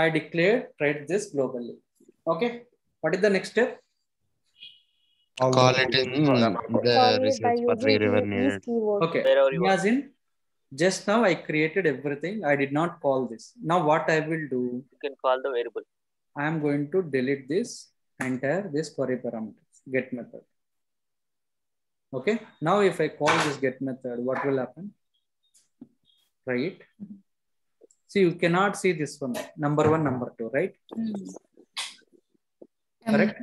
I declared write this globally. Okay, what is the next step? Call it in the results for wherever needed. Okay, imagine just now I created everything. I did not call this. Now what I will do? You can call the variable. I am going to delete this entire this query parameters get method. Okay, now if I call this get method, what will happen? Right? See, you cannot see this one, number 1, number 2, right? Correct?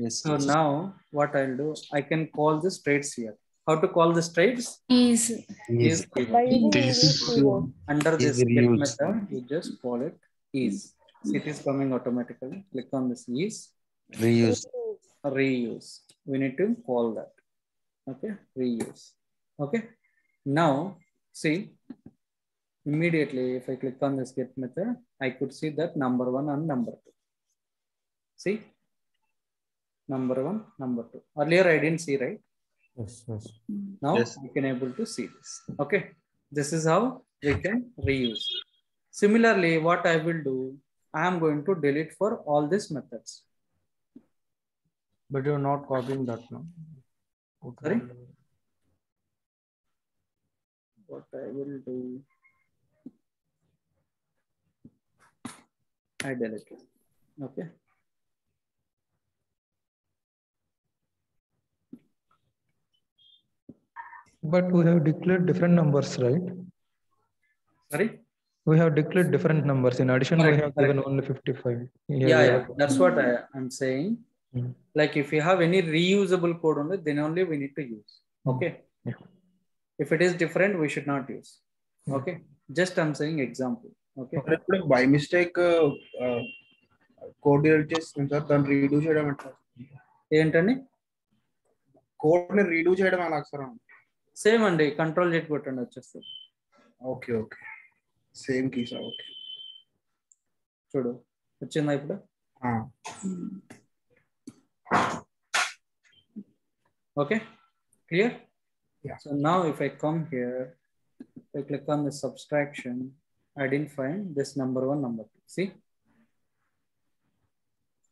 Yes. So now what I'll do, I can call this traits here. How to call this traits? Is under this get method, you just call it is. It is coming automatically. Click on this is. Reuse. We need to call that. Okay, reuse. Okay. Now see, immediately if I click on this get method, I could see that number 1 and number 2. See, number 1, number 2. Earlier I didn't see, right? Yes. Now I can able to see this. Okay, this is how we can reuse. Similarly, what I will do, I am going to delete for all these methods. But you're not copying that now. Sorry? What I will do, I delete it. Okay. But we have declared different numbers, right? Sorry? We have declared different numbers. In addition, we have given only 55. Yeah. That's what I'm saying. Like if you have any reusable code only, then only we need to use. Okay. Yeah. If it is different, we should not use. Okay. Just I'm saying example. Okay. By mistake, code చేస్తాం sir, దాన్ని redo చేయడం అంటే ఏంటండి? Code ని redo చేయడం ఎలా సార్? Same అండి, కంట్రోల్ Z కొట్టండి వచ్చేస్తుంది. Okay same key sir. Okay, చూడు వచ్చిందా ఇప్పుడు? Okay, clear? Yeah. So now if I come here, if I click on the subtraction, I didn't find this number 1, number 2. See?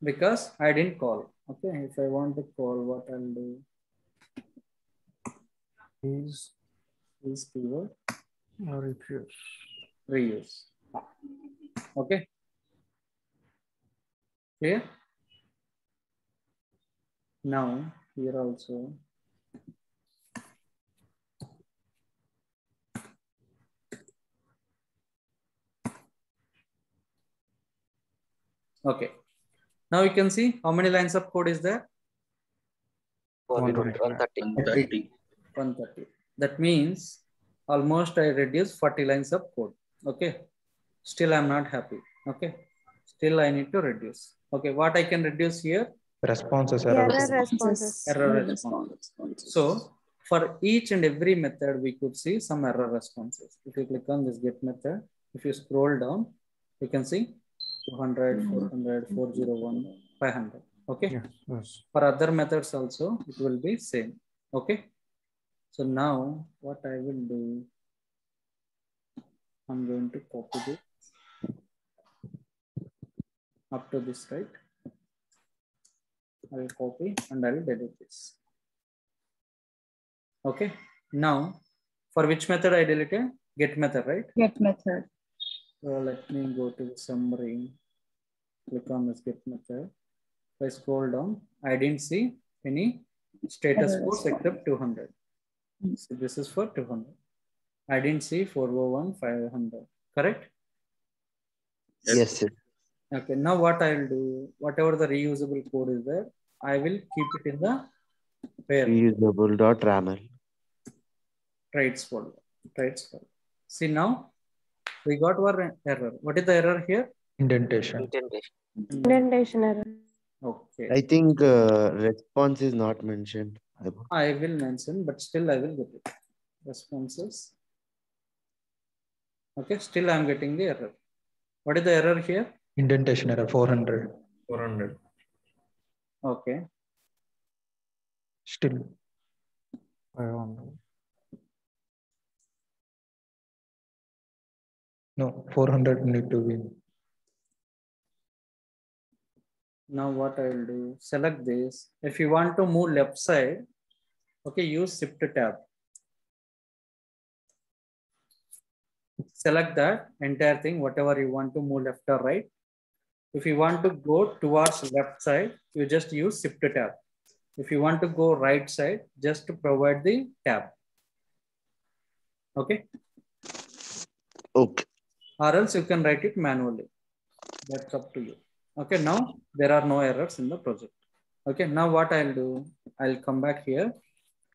Because I didn't call. Okay, if I want to call, what I'll do is keyword or reuse. Okay, clear? Now here also okay. Now you can see how many lines of code is there? 130. 130. That means almost I reduced 40 lines of code. Okay, still I'm not happy. Okay, still I need to reduce. Okay, what I can reduce here? Responses, Error error responses. Error responses. So for each and every method, we could see some error responses. If you click on this get method, if you scroll down, you can see 200, 400, 401, 500. Okay. Yes. For other methods also, it will be same. Okay. So now what I will do, I'm going to copy this up to this, right? I will copy and I will delete this. Okay. Now, for which method I deleted? Get method, right? Get method. So let me go to the summary. Click on this get method. If I scroll down, I didn't see any status codes except 200. So this is for 200. I didn't see 401, 500. Correct? Yes, sir. Okay. Now what I will do, whatever the reusable code is there, I will keep it in the where? Reusable.raml. Traits folder. Traits folder. See now, we got our error. What is the error here? Indentation. Indentation error. Okay. I think response is not mentioned. I will mention, but still I will get it. Responses. Okay, still I am getting the error. What is the error here? Indentation error 400. 400. Okay. Still 500. No, 400 need to be. Now what I will do, select this. If you want to move left side, okay, use Shift tab. Select that entire thing, whatever you want to move left or right. If you want to go towards left side, you just use Shift tab. If you want to go right side, just to provide the tab. Okay. Okay. Or else you can write it manually. That's up to you. Okay, now there are no errors in the project. Okay, now what I'll do, I'll come back here.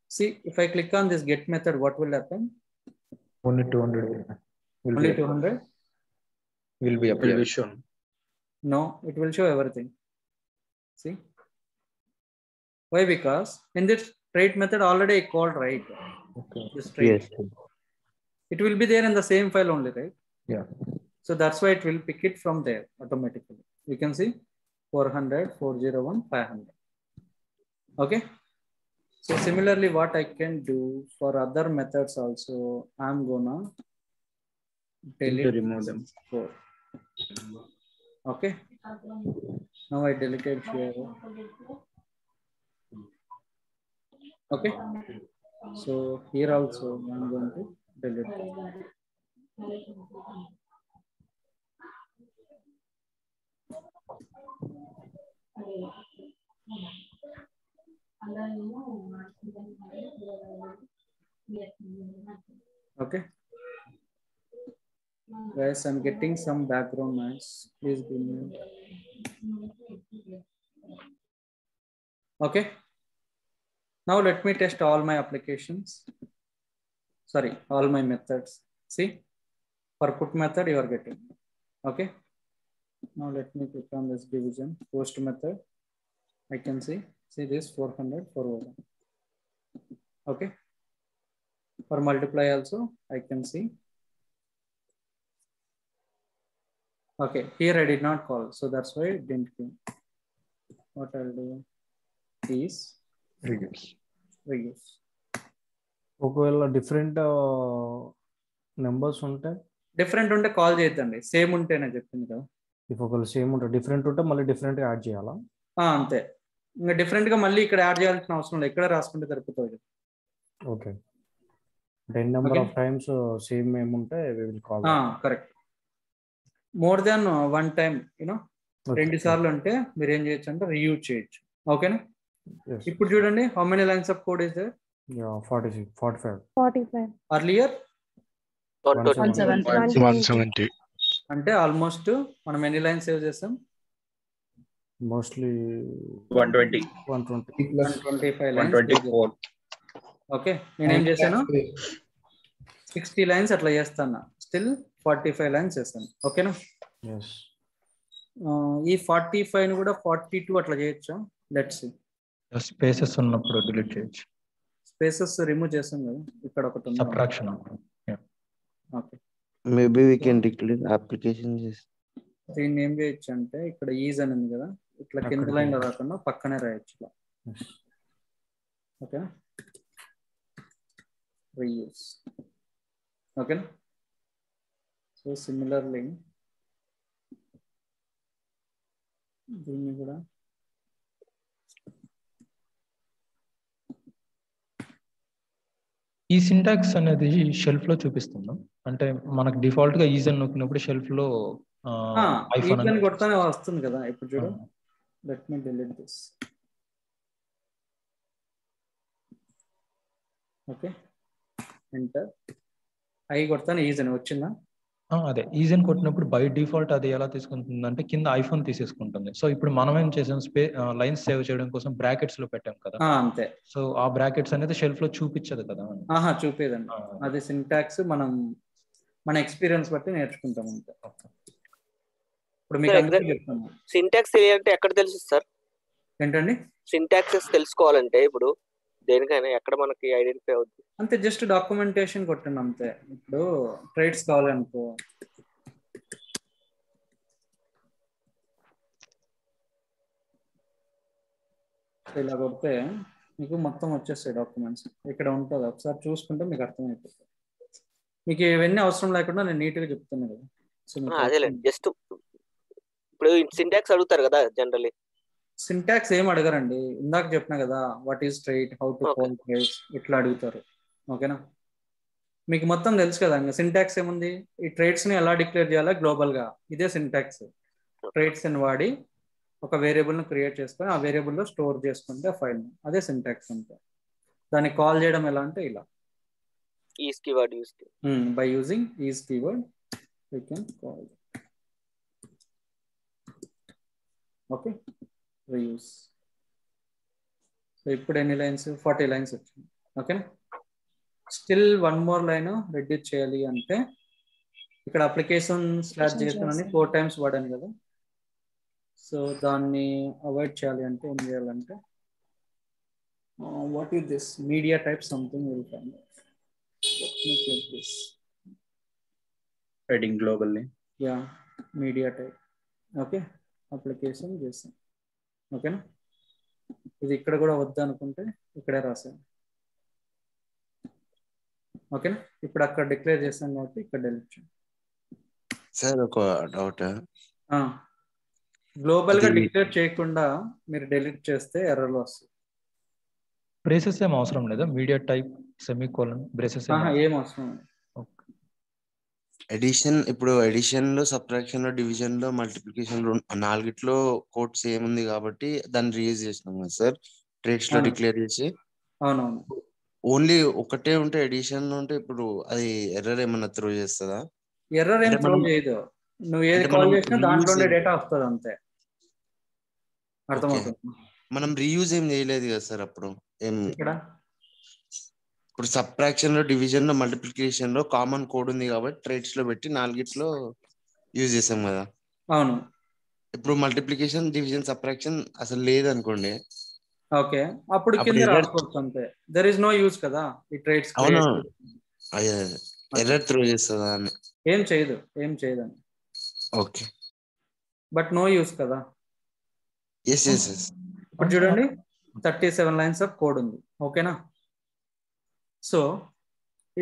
See, if I click on this get method, what will happen? Only 200 will Only be 200? will be appear. Will be shown. No, it will show everything. See? Why? Because in this trait method already I called, right? Okay. This trait. Yes. It will be there in the same file only, right? Yeah. So that's why it will pick it from there automatically. You can see 400, 401, 500. Okay. So similarly, what I can do for other methods also, I'm gonna delete remove them. 4. Okay. Now I deleted here. Okay. So here also I'm going to delete it. Okay. Guys, I'm getting some background noise. Please give me. Okay. Now let me test all my applications. Sorry, all my methods. See, for put method you are getting. Okay. Now let me click on this division post method. I can see this 400, 401. Okay. For multiply also, I can see. Okay, here I did not call, so that's why it didn't come. What I'll do is reuse. ఒకవేళ different numbers ఉంటే different ఉంటే call చేయొద్దండి, same ఉంటేనే చెప్పింది కదా. If ఒకవేళ same ఉంటే different ఉంటే మళ్ళీ డిఫరెంట్ యాడ్ చేయాలా? అంతే, ఇంకా డిఫరెంట్ గా మళ్ళీ ఇక్కడ యాడ్ చేయాల్సిన అవసరం లేదు, ఇక్కడ రాసుకుంటే సరిపోతుంది. Okay, 10 number of times same ఏముంటే we will call. Correct. More than one time you 2 సార్లు అంటే మీరు ఏం చేయొచ్చు అంటే రీయూజ్ చేయొచ్చు. ఓకేనా? ఇప్పుడు చూడండి, how many lines of code is there? 46, 45. Earlier 170. అంటే ఆల్మోస్ట్ మనం ఎన్ని లైన్స్ సేవ్ చేస్తాం? Mostly 120 125 lines. 124. ఓకే, నేనేం చేశాను, 60 లైన్స్ అట్లా చేస్తాను, స్టిల్ 45 లైన్స్ చేస్తాను. ఓకేనా? ఈ 45 కూడా 42 అట్లా చేయొచ్చా? లెట్స్ స్పేసెస్ ఉన్నప్పుడు డిలీట్ చేయొచ్చు. స్పేసెస్ రిమూవ్ చేస్తాం కదా, ఇక్కడ ఒకటి ఉంది. Subtraction. Okay, maybe we can declare application చేసి దీన్ని ఏం చేయొచ్చు అంటే ఇక్కడ ఈజ్ అని ఉంది కదా, ఇట్లా కింద లైన్ లో రాకుండా పక్కనే రాయొచ్చు ఇలా. ఓకేనా? రీయూస్. ఓకేనా? సో సిమిలర్లీ దీన్ని కూడా ఈ సింటాక్స్ అనేది షెల్ఫ్ లో చూపిస్తుందా? అంటే మనకు డిఫాల్ట్ గా ఈజ్ అని నొక్కినప్పుడు షెల్ఫ్ లో ఐఫోన్ ఈజ్ అని కొడతానే వస్తుంది కదా. ఇప్పుడు చూడు, let me delete this. Okay, enter. I కొడతాను ఈజ్ అని వచ్చిందా? అదే ఈజ్ అని కొట్టినప్పుడు బై డిఫాల్ట్ అది ఎలా తీసుకుంటుంది అంటే కింద ఐఫోన్ తీసేసుకుంటుంది. సో ఇప్పుడు మనం ఏం చేసాం, లైన్స్ సేవ్ చేయడం కోసం బ్రాకెట్స్ లో పెట్టాం కదా. అంతే. సో ఆ బ్రాకెట్స్ అనేది షెల్ఫ్ లో చూపించదు కదా. చూపేదండి, అది సింటాక్స్ మనం మన ఎక్స్పీరియన్స్ బట్టి నేర్చుకుంటాం అంతే. ఇప్పుడు మీకు అందరికీ చెప్తాను. సింటాక్స్ తెలియాలంటే ఎక్కడ తెలుసు సార్? ఏంటండి? సింటాక్సెస్ తెలుసుకోవాలంటే ఇప్పుడు దేనికైనా ఎక్కడ మనకి ఐడెంటిఫై అవుతుంది? అంతే, జస్ట్ డాక్యుమెంటేషన్ కొట్టండి అంతే. ఇప్పుడు ట్రేడ్స్ కావాలనుకో, ఇలా కొడితే మీకు మొత్తం వచ్చేస్తాయి డాక్యుమెంట్స్. ఇక్కడ ఉంటుంది, ఒకసారి చూసుకుంటే మీకు అర్థమైపోతుంది. మీకు ఇవన్నీ అవసరం లేకుండా నేను నీట్గా చెప్తాను కదా. అదేలే, జస్ట్ ఇప్పుడు సింటాక్స్ అడుగుతారు కదా జనరల్లీ. సింటాక్స్ ఏం అడగరండి, ఇందాక చెప్పినా కదా, what is trade, how to call trades, ఇట్లా అడుగుతారు. ఓకేనా? మీకు మొత్తం తెలుసు కదా. ఇంకా సింటాక్స్ ఏముంది, ఈ ట్రేడ్స్ ని ఎలా డిక్లేర్ చేయాలా గ్లోబల్ గా, ఇదే సింటాక్స్. ట్రేడ్స్ అని వాడి ఒక వేరియబుల్ ని క్రియేట్ చేసుకొని ఆ వేరియబుల్ లో స్టోర్ చేసుకుంటే ఆ ఫైల్, అదే సింటాక్స్ అంటే. దాన్ని కాల్ చేయడం ఎలా అంటే ఇలా, is keyword use by using is keyword we can call it. Okay, reuse. So ఇప్పుడు ఎన్ని లైన్స్? 40 లైన్స్ వచ్చింది. ఓకేనా? Still one more line reduce చేయాలి అంటే ఇక్కడ అప్లికేషన్ స్లాష్ చేస్తున్నాను 4 times వాడాను కదా. సో దాన్ని అవాయిడ్ చేయాలి అంటే ఏం చేయాలంటే, what is this media type something will find. Let me click this. Heading globally. Yeah, media type. Okay, application చేసాం. ఓకేనా? ఇది ఇక్కడ కూడా వద్దు అనుకుంటే ఇక్కడే రాసాను. ఓకేనా? ఇప్పుడు అక్కడ డిక్లేర్ చేసాం కాబట్టి ఇక్కడ డెలిట్ చేయండి. సార్ ఒక డౌట్, గ్లోబల్ గా డిక్లేర్ చేయకుండా మీరు డెలిట్ చేస్తే ఎర్రర్ వస్తుంది. బ్రేసెస్ ఏం అవసరం లేదా? మీడియా టైప్ సెమీకోలన్ బ్రేసెస్ ఏం అవసరం లేదు. ఎడిషన్, ఇప్పుడు ఎడిషన్ లో, సబ్ట్రాక్షన్ లో, డివిజన్ లో, మల్టిప్లికేషన్ లో, నాలుగిట్లో కోడ్ సేమ్ ఉంది కాబట్టి దాన్ని రీయూజ్ చేసినాం కదా సార్ ట్రేడ్స్ లో డిక్లేర్ చేసి. అవునవును. ఓన్లీ ఒకటే ఉంటే ఎడిషన్ లో ఉంటే ఇప్పుడు అది ఎర్రర్ ఏమన్నా త్రో చేస్తుందా? ఎర్రర్ ఏం త్రో చేయదు, నువ్వు ఏది కాల్ చేసినా దాంట్లోనే డేటా వస్తుంది అంతే. అర్థమవుతుంది. మనం రీయూజ్ ఏం చేయలేదు కదా సార్ అప్పుడు. ఏం ఇక్కడ ఇప్పుడు సబ్ట్రాక్షన్ లో, డివిజన్ లో, మల్టిప్లికేషన్ లో కామన్ కోడ్ ఉంది కాబట్టి ట్రేడ్స్ లో పెట్టి నాలుగిట్లో యూజ్ చేసాం కదా. అవును. ఇప్పుడు మల్టిప్లికేషన్, డివిజన్, సబ్ట్రాక్షన్ అసలు లేదు అనుకోండి. ఓకే, అప్పుడు కింద రాసుకోవచ్చు అంతే. దెర్ ఇస్ నో యూజ్ కదా ఈ ట్రేడ్స్. అవును, ఎర్రర్ త్రో చేస్తుందా అని. ఏం చేయదు, ఏం చేయదని. ఓకే, బట్ నో యూజ్ కదా. Yes yes yes. ఇప్పుడు చూడండి 37 లైన్స్ ఆఫ్ కోడ్ ఉంది. ఓకేనా? సో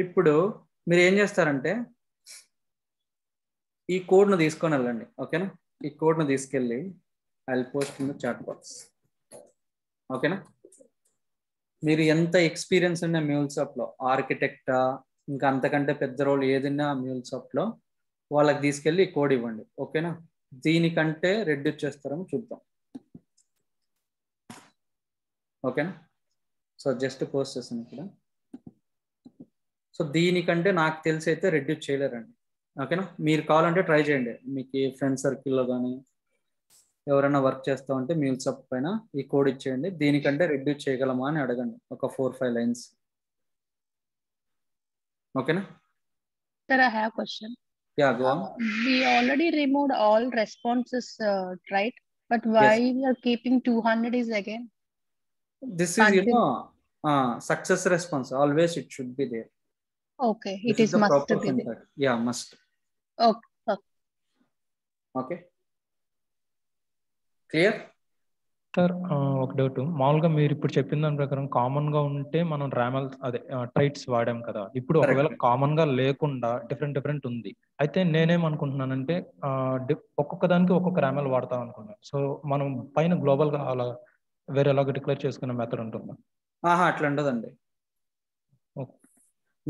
ఇప్పుడు మీరు ఏం చేస్తారంటే ఈ కోడ్ను తీసుకొని వెళ్ళండి. ఓకేనా? ఈ కోడ్ను తీసుకెళ్ళి I will post in the chat box. ఓకేనా? మీరు ఎంత ఎక్స్పీరియన్స్ ఉన్న మ్యూల్సాఫ్ట్లో, ఆర్కిటెక్టా ఇంకా అంతకంటే పెద్ద రోల్ ఏదైనా మ్యూల్సాఫ్ట్లో, వాళ్ళకి తీసుకెళ్ళి ఈ కోడ్ ఇవ్వండి. ఓకేనా? దీనికంటే రెడ్యూస్ చేస్తారని చూద్దాం. ఓకేనా? సో జస్ట్ పోస్ట్ చేస్తాను ఇక్కడ. సో దీనికంటే నాకు తెలిసి అయితే రెడ్యూస్ చేయలేరండి. ఓకేనా? మీరు కావాలంటే ట్రై చేయండి. మీకు ఫ్రెండ్ సర్కిల్లో కానీ ఎవరైనా వర్క్ చేస్తూ ఉంటే మ్యూల్సాఫ్ట్ పైన ఈ కోడ్ ఇచ్చేయండి, దీనికంటే రెడ్యూస్ చేయగలమా అని అడగండి, ఒక 4-5 లైన్స్. ఓకేనా? Sir, I have a question. Yeah, go on. We already removed all responses, right? But why Yes. we are keeping 200 is again? This is, you know, success response. Always it should be there. Okay, This it is the must proper to be there. syntax. Yeah, must. Okay. Okay. Clear? Sir ఒక doubt, మామూలుగా మీరు ఇప్పుడు చెప్పిన దాని ప్రకారం common గా ఉంటే మనం రామల్ అదే ట్రైట్స్ వాడాం కదా, ఇప్పుడు ఒకవేళ కామన్ గా లేకుండా డిఫరెంట్ ఉంది, అయితే నేనేమనుకుంటున్నానంటే ఒక్కొక్క దానికి ఒక్కొక్క రామల్ వాడతాం అనుకున్నాను. సో మనం పైన గ్లోబల్ గా అలా వేరేలాగా డిక్లేర్ చేసుకునే మెథడ్ ఉంటుందా? అట్లా ఉండదండి.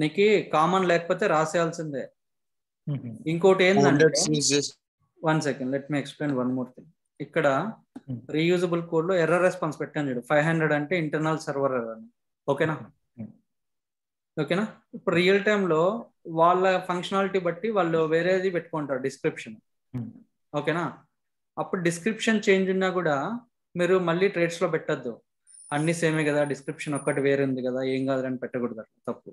నీకు కామన్ లేకపోతే రాసేయాల్సిందే. ఇంకోటి ఏంటంటే, 1 second, let me explain one more thing. ఇక్కడ రీయూజబుల్ కోడ్ లో ఎర్రర్ రెస్పాన్స్ పెట్టాను చూడు, 500 అంటే ఇంటర్నల్ సర్వర్ ఎర్రర్ అని. ఓకేనా? ఇప్పుడు రియల్ టైమ్ లో వాళ్ళ ఫంక్షనాలిటీ బట్టి వాళ్ళు వేరేది పెట్టుకుంటారు డిస్క్రిప్షన్. ఓకేనా? అప్పుడు డిస్క్రిప్షన్ చేంజ్ ఉన్నా కూడా మీరు మళ్ళీ ట్రేడ్స్ లో పెట్టద్దు. అన్ని సేమే కదా, డిస్క్రిప్షన్ ఒక్కటి వేరే ఉంది కదా, ఏం కాదని పెట్టకూడదు. తప్పు.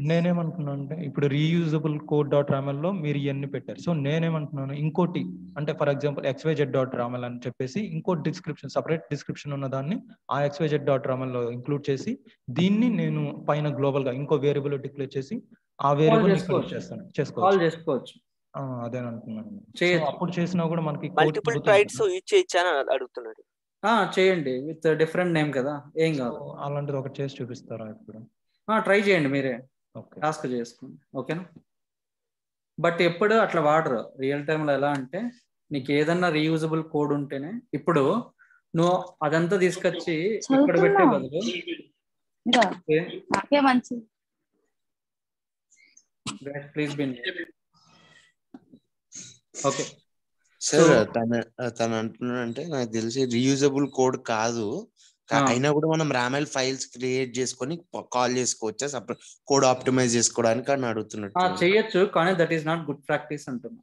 నేనేమంటున్నాను అంటే, ఇప్పుడు రీయూజబుల్ కోడ్ డాట్ రామల్ లో మీరు ఇవన్నీ పెట్టారు. సో నేనేమంటున్నాను, ఇంకోటి అంటే ఫర్ ఎగ్జాంపుల్ xyz.raml అని చెప్పేసి ఇంకో డిస్క్రిప్షన్, సపరేట్ డిస్క్రిప్షన్ ఉన్న దాన్ని ఆ xyz.raml లో ఇంక్లూడ్ చేసి దీన్ని నేను పైన గ్లోబల్ గా ఇంకో వేరియబుల్ డిక్లేర్ చేసి ఆ వేరియబుల్ చేసుకోవచ్చు. అదేనంటున్నాను. అప్పుడు చేసినా కూడా మనకి మల్టిపుల్ ట్రైట్స్ యూజ్ చేయొచ్చా అని అడుగుతున్నాడు. చేయండి, విత్ డిఫరెంట్ నేమ్ కదా, ఏం కాదు. అలాంటిది ఒకటి చేసి చూపిస్తారా ఇప్పుడు? ట్రై చేయండి, మీరే టాస్క్ చేసుకోండి. ఓకేనా? బట్ ఎప్పుడు అట్లా వాడరు రియల్ టైంలో. ఎలా అంటే నీకు ఏదన్నా రీయూజబుల్ కోడ్ ఉంటేనే, ఇప్పుడు నువ్వు అదంతా తీసుకొచ్చి ఇక్కడ పెట్టే బదులు ప్లీజ్ బి ఓకే. సార్ తను అంటున్నాడంటే, నాకు తెలిసి రీయూజబుల్ కోడ్ కాదు, అయినా కూడా మనం రామెల్ ఫైల్స్ క్రియేట్ చేసుకొని కాల్ చేసుకోవచ్చా సపరేట్ కోడ్ ఆప్టిమైజ్ చేసుకోవడానికి అని అడుగుతున్నట్టు. చేయొచ్చు, కానీ that is not good practice అంటున్నా.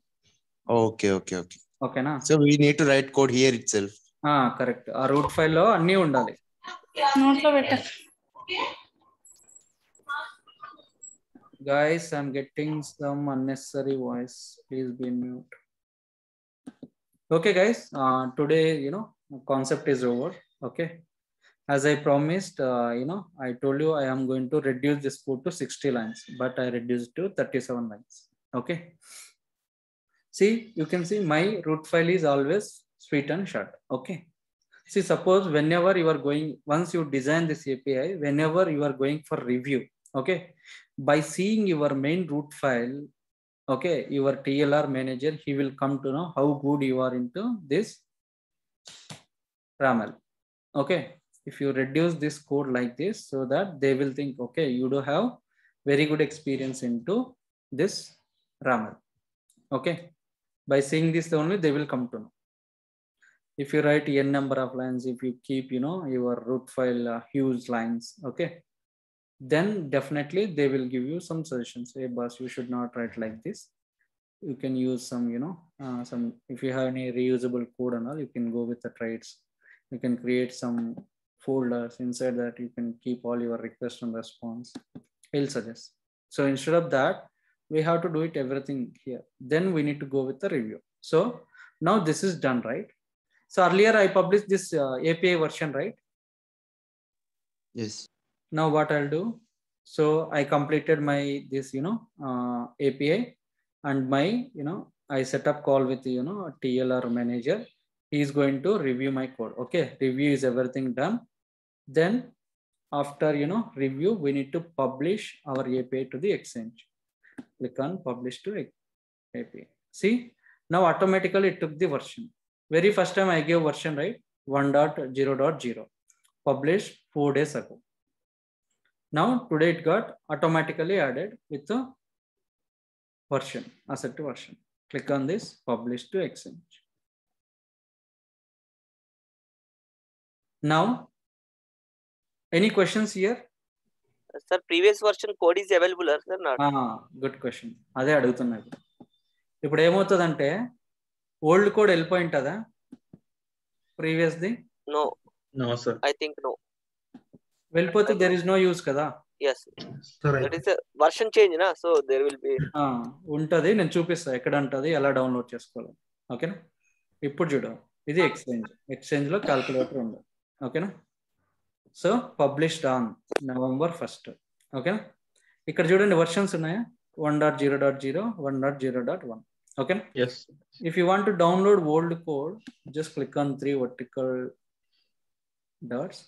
ఓకేనా? So we need to write code here itself. Correct. ఆ రూట్ ఫైల్ లో అన్నీ ఉండాలి. నోట్లో పెట్ట. Guys, I'm getting some unnecessary voice. Please be mute. Okay, guys. Today, concept is over. Okay. As I promised, I told you I am going to reduce this code to 60 lines, but I reduced to 37 lines. Okay. See, you can see my root file is always sweet and short. Okay. See, suppose whenever you are going, once you design this API, whenever you are going for review, okay, by seeing your main root file, okay, your TLR manager, he will come to know how good you are into this RAML. Okay. If you reduce this code like this, so that they will think, okay, you do have very good experience into this RAML. Okay. By seeing this only, they will come to know. If you write n number of lines, if you keep, your root file huge lines, okay, then definitely they will give you some suggestions. Hey boss, you should not write like this. You can use some, some, if you have any reusable code and all, you can go with the traits. You can create some folders. Inside that, you can keep all your request and response. He'll suggest. So instead of that, we have to do it everything here. Then we need to go with the review. So now this is done, right? So earlier I published this API version, right? Yes. Now what I'll do, so I completed my this API, and my I set up call with TLR manager. He is going to review my code. Okay, review is everything done. Then after review, we need to publish our API to the exchange. Click on publish to API. See, now automatically it took the version. Very first time I gave version, right? 1.0.0 published 4 days ago. Now today it got automatically added with the version, asset to version. Click on this, publish to exchange. Now, any questions here? Sir, previous version code is available or not? Good question. అదే అడుగుతున్నా. ఇప్పుడు ఏమవుతుందంటే old code వెళ్ళిపోయి ఉంటుందా previous the? No sir, I think no. వెళ్ళిపోతే there is no use కదా. yes, that is a version change na, so there will be ఉంటది. నేను చూపిస్తా ఎక్కడ ఉంటది, ఎలా డౌన్లోడ్ చేసుకోవాలి. ఓకేనా? ఇప్పుడు చూడు, ఇది ఎక్స్చేంజ్ లో క్యాల్కులేటర్ ఉంది. ఓకేనా? So published on November 1st. ఓకేనా? ఇక్కడ చూడండి వర్షన్స్ ఉన్నాయా, 1.0.0, 1.0.1. ఓకేనా? yes. If you want to download old code, just click on 3 vertical dots,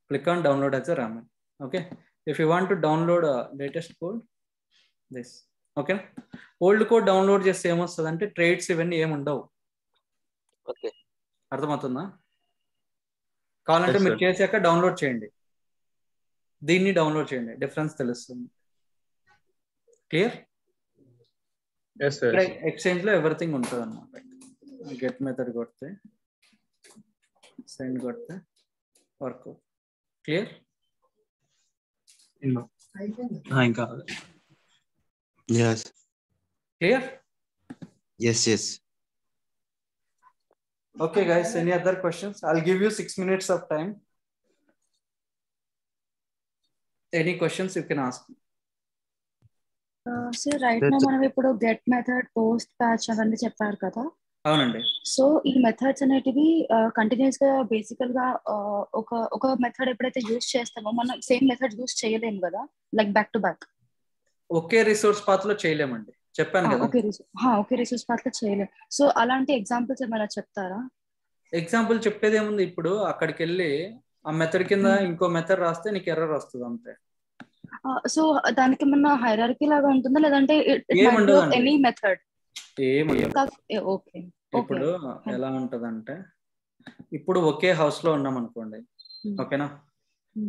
click on download as a ramen. Okay, if you want to download latest code, this. Okay, old code download చేస్తే ఏమొస్తుంది అంటే trades ఇవన్నీ ఏమి ఉండవు. Okay, అర్థమవుతుందా? కావాలంటే మీరు చేసాక డౌన్లోడ్ చేయండి, దీన్ని డౌన్లోడ్ చేయండి, డిఫరెన్స్ తెలుస్తుంది. క్లియర్? ఎక్స్చేంజ్ లో ఎవ్రీథింగ్ ఉంటుంది అన్నమాట. గెట్ మెథడ్ కొడితే, సెండ్ కొడితే వర్క్. క్లియర్? ఇంకా clear? yes. Okay guys, any other questions? I'll give you 6 minutes of time. Any questions you can ask. Sir, right now మనం ఇప్పుడు గెట్ మెథడ్, పోస్ట్, ప్యాచ్ అవన్నీ చెప్పారు కదా. అవునండి. సో ఈ మెథడ్స్ అనేటివి కంటిన్యూస్ గా బేసికల్ గా ఒక మెథడ్ ఎప్పుడైతే యూజ్ చేస్తామో మనం సేమ్ మెథడ్ యూజ్ చేయలేము కదా, like back to back. Okay resource path లో చేయలేమండి, చెప్పాను కదా. ఒకే రిసోర్స్ పాత్ లో చేయలేము. సో అలాంటి ఎగ్జాంపుల్స్ ఏమైనా చెప్తారా? ఎగ్జాంపుల్ చెప్పేది ఏముంది, ఇప్పుడు అక్కడికి వెళ్ళి ఆ మెథడ్ కింద ఇంకో మెథడ్ రాస్తే నీకు ఎర్రర్ వస్తుంది అంతే. సో దానికి ఏమన్నా హైరార్కీ లాగా ఉంటుందా, లేదంటే ఎనీ మెథడ్? ఇప్పుడు ఎలా ఉంటదంటే, ఇప్పుడు ఒకే హౌస్ లో ఉన్నాం అనుకోండి. ఓకేనా?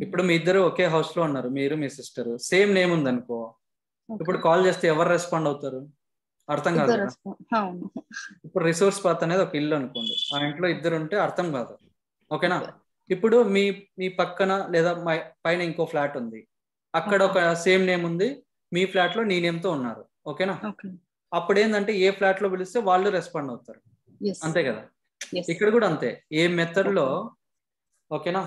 ఇప్పుడు మీ ఇద్దరు ఒకే హౌస్ లో ఉన్నారు, మీరు మీ సిస్టర్, సేమ్ నేమ్ ఉంది అనుకో. ఇప్పుడు కాల్ చేస్తే ఎవరు రెస్పాండ్ అవుతారు? అర్థం కాదు కదా. ఇప్పుడు రిసోర్స్ పాత్ అనేది ఒక ఇల్లు అనుకోండి, ఆ ఇంట్లో ఇద్దరు ఉంటే అర్థం కాదు. ఓకేనా? ఇప్పుడు మీ పక్కన లేదా పైన ఇంకో ఫ్లాట్ ఉంది, అక్కడ ఒక సేమ్ నేమ్ ఉంది, మీ ఫ్లాట్ లో నీ నేమ్ తో ఉన్నారు. ఓకేనా? అప్పుడు ఏంటంటే ఏ ఫ్లాట్ లో పిలిస్తే వాళ్ళు రెస్పాండ్ అవుతారు, అంతే కదా. ఇక్కడ కూడా అంతే, ఏ మెథడ్ లో ఓకేనా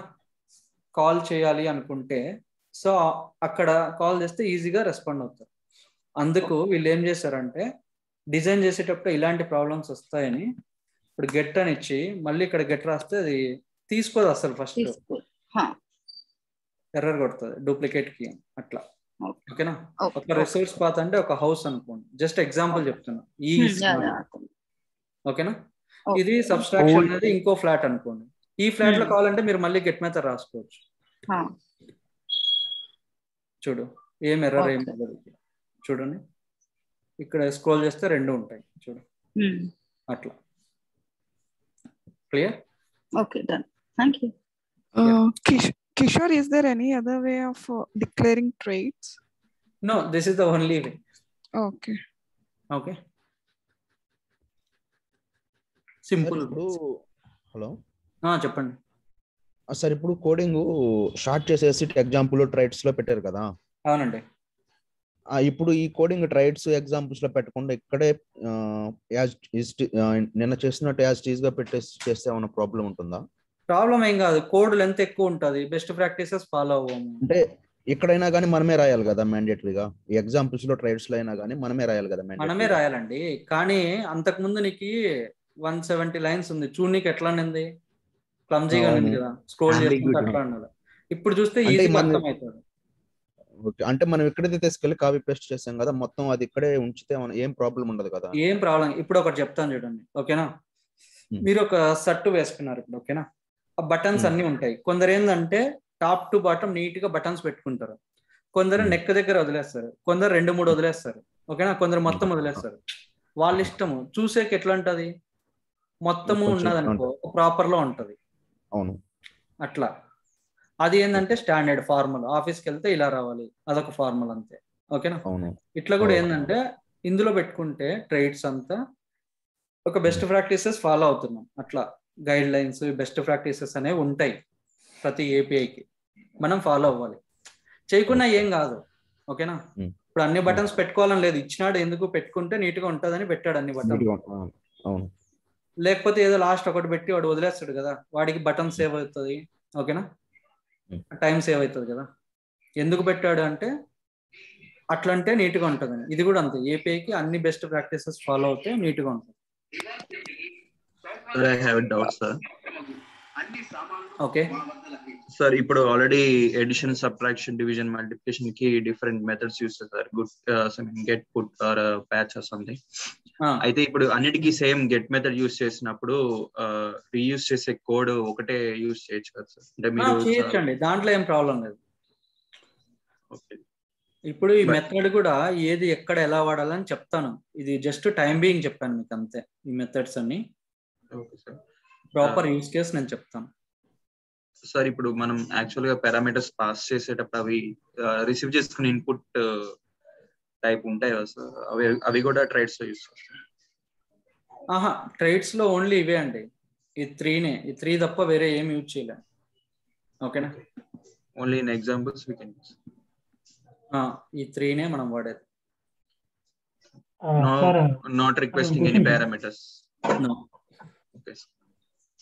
కాల్ చేయాలి అనుకుంటే సో అక్కడ కాల్ చేస్తే ఈజీగా రెస్పాండ్ అవుతారు. అందుకు వీళ్ళు ఏం చేశారంటే, డిజైన్ చేసేటప్పుడు ఇలాంటి ప్రాబ్లమ్స్ వస్తాయని ఇప్పుడు గెట్ అని ఇచ్చి మళ్ళీ ఇక్కడ గెట్ రాస్తే అది తీసుకోదు అసలు, ఫస్ట్ ఎర్రర్ కొడుతుంది, డూప్లికేట్ కీ అట్లా. ఓకేనా? ఒక రిసోర్స్ పాత్ అంటే ఒక హౌస్ అనుకోండి, జస్ట్ ఎగ్జాంపుల్ చెప్తున్నా. ఈ ఓకేనా, ఇది సబ్స్ట్రాక్షన్ అనేది ఇంకో ఫ్లాట్ అనుకోండి, ఈ ఫ్లాట్ లో కావాలంటే మీరు మళ్ళీ గెట్ మెథడ్ రాసుకోవచ్చు. చూడు ఏం ఎర్రర్ ఏం చూడండి, ఇక్కడ స్క్రోల్ చేస్తే రెండు ఉంటాయి చూడు, అట్లా. Clear? Okay, done. Thank you. Kishore, is there any other way of declaring traits? No, this is the only way. Okay. Okay. Simple. Hello చెప్పండి సార్. ఇప్పుడు కోడింగ్ షార్ట్ చేసేసి ఎగ్జాంపుల్ ట్రైట్స్ లో పెట్టారు కదా. అవునండి. ఇప్పుడు ఈ కోడింగ్ ట్రైట్స్ ఎగ్జాంపుల్స్ లో పెట్టకుండా ఇక్కడే నిన్న చేసినట్టు యాజ్ టీజ్ గా చేస్తే ఏమైనా ప్రాబ్లం ఉంటుందా? ప్రాబ్లం ఏం కాదు, కోడ్ లెంత్ ఎక్కువ ఉంటుంది, బెస్ట్ ప్రాక్టీసెస్ ఫాలో అవ్వము. అంటే ఎక్కడైనా కానీ మనమే రాయాలి కదా మ్యాండేటరీగా, ఈ ఎగ్జాంపుల్స్ లో ట్రైట్స్ లో అయినా కానీ మనమే రాయాలి కదా. మనమే రాయాలండి, కానీ అంతకు ముందు నీకు 170 లైన్స్ ఉంది, చూడు నీకు ఎట్లా ఉంది, క్లమ్జీగా ఉంది కదా, స్క్రోల్ చేసుకుంటే అట్లా ఉండాలి. ఇప్పుడు చూస్తే ఈజీగా అర్థమవుతుంది. ఓకే, అంటే మనం ఎక్కడైతే తీసుకెళ్ళి కాపీ పేస్ట్ చేసాం కదా, మొత్తం అది ఇక్కడే ఉంచితే ఏం ప్రాబ్లం ఉండదు కదా. ఏం ప్రాబ్లం. ఇప్పుడు ఒకటి చెప్తాను చూడండి, ఓకేనా. మీరు ఒక షర్ట్ వేసుకున్నారు ఇప్పుడు, ఓకేనా. ఆ బటన్స్ అన్ని ఉంటాయి. కొందరు ఏంటంటే టాప్ టు బాటమ్ నీట్ గా బటన్స్ పెట్టుకుంటారు, కొందరు నెక్ దగ్గర వదిలేస్తారు, కొందరు 2-3 వదిలేస్తారు. ఓకేనా, కొందరు మొత్తం వదిలేస్తారు. వాళ్ళ ఇష్టము. చూసేకి ఎట్లా ఉంటది, మొత్తము ఉన్నది అనుకో ప్రాపర్ లో ఉంటది. అవును, అట్లా. అది ఏంటంటే స్టాండర్డ్ ఫార్మల్, ఆఫీస్కి వెళ్తే ఇలా రావాలి, అదొక ఫార్మల్ అంతే. ఓకేనా. ఇట్లా కూడా ఏంటంటే ఇందులో పెట్టుకుంటే ట్రైట్స్ అంతా ఒక బెస్ట్ ప్రాక్టీసెస్ ఫాలో అవుతున్నాం. అట్లా గైడ్ లైన్స్, బెస్ట్ ప్రాక్టీసెస్ అనేవి ఉంటాయి ప్రతి ఏపీఐకి, మనం ఫాలో అవ్వాలి. చేయకుండా ఏం కాదు. ఓకేనా. ఇప్పుడు అన్ని బటన్స్ పెట్టుకోవాలని లేదు, ఇచ్చినాడు ఎందుకు పెట్టుకుంటే నీట్ గా ఉంటుందని పెట్టాడు అన్ని బటన్. లేకపోతే ఏదో లాస్ట్ ఒకటి పెట్టి వాడు వదిలేస్తాడు కదా, వాడికి బటన్ సేవ్ అవుతుంది. ఓకేనా, టైం సేవ్ అవుతుంది కదా. ఎందుకు పెట్టాడు అంటే అట్లా అంటే నీట్గా ఉంటుంది. ఇది కూడా అంతే, ఏపీఐకి అన్ని బెస్ట్ ప్రాక్టీసెస్ ఫాలో అవుతే నీట్గా ఉంటుంది. Sir, I have a doubt, sir. Okay sir, ఇప్పుడు already addition, subtraction, division, multiplication కి డిఫరెంట్ మెథడ్స్ యూస్ చేస్తారు. Good get, put or patch or something. అయితే ఇప్పుడు అన్నిటికీ సేమ్ గెట్ మెథడ్ యూస్ చేసినప్పుడు రీయూస్ చేసే కోడ్ ఒకటే యూస్ చేయొచ్చు కదా సార్? అంటే మీరు చేయొచ్చండి, దాంట్లో ఏం ప్రాబ్లం లేదు. ఇప్పుడు ఈ మెథడ్ కూడా ఏది ఎక్కడ ఎలా వాడాలని చెప్తాను. ఇది జస్ట్ టైం బీయింగ్ చెప్పాను మీకు అంతే. ఈ మెథడ్స్ అన్ని ప్రాపర్ యూస్ కేస్ నేను చెప్తాను. సార్, ఇప్పుడు మనం యాక్చువల్ గా పారామీటర్స్ పాస్ చేసేటప్పుడు అవి రిసీవ్ చేసుకునే ఇన్పుట్ టైప్ ఉంటాయి కదా సార్, అవి కూడా ట్రైట్స్ లో యూస్ చేస్తారు? ట్రైట్స్ లో ఓన్లీ ఇవే అండి, ఈ త్రీ తప్ప వేరే ఏం యూజ్ చేయలేం. ఓకేనా? Only in examples we can use. ఈ త్రీనే మనం వాడేది. Not requesting any parameters. No. Okay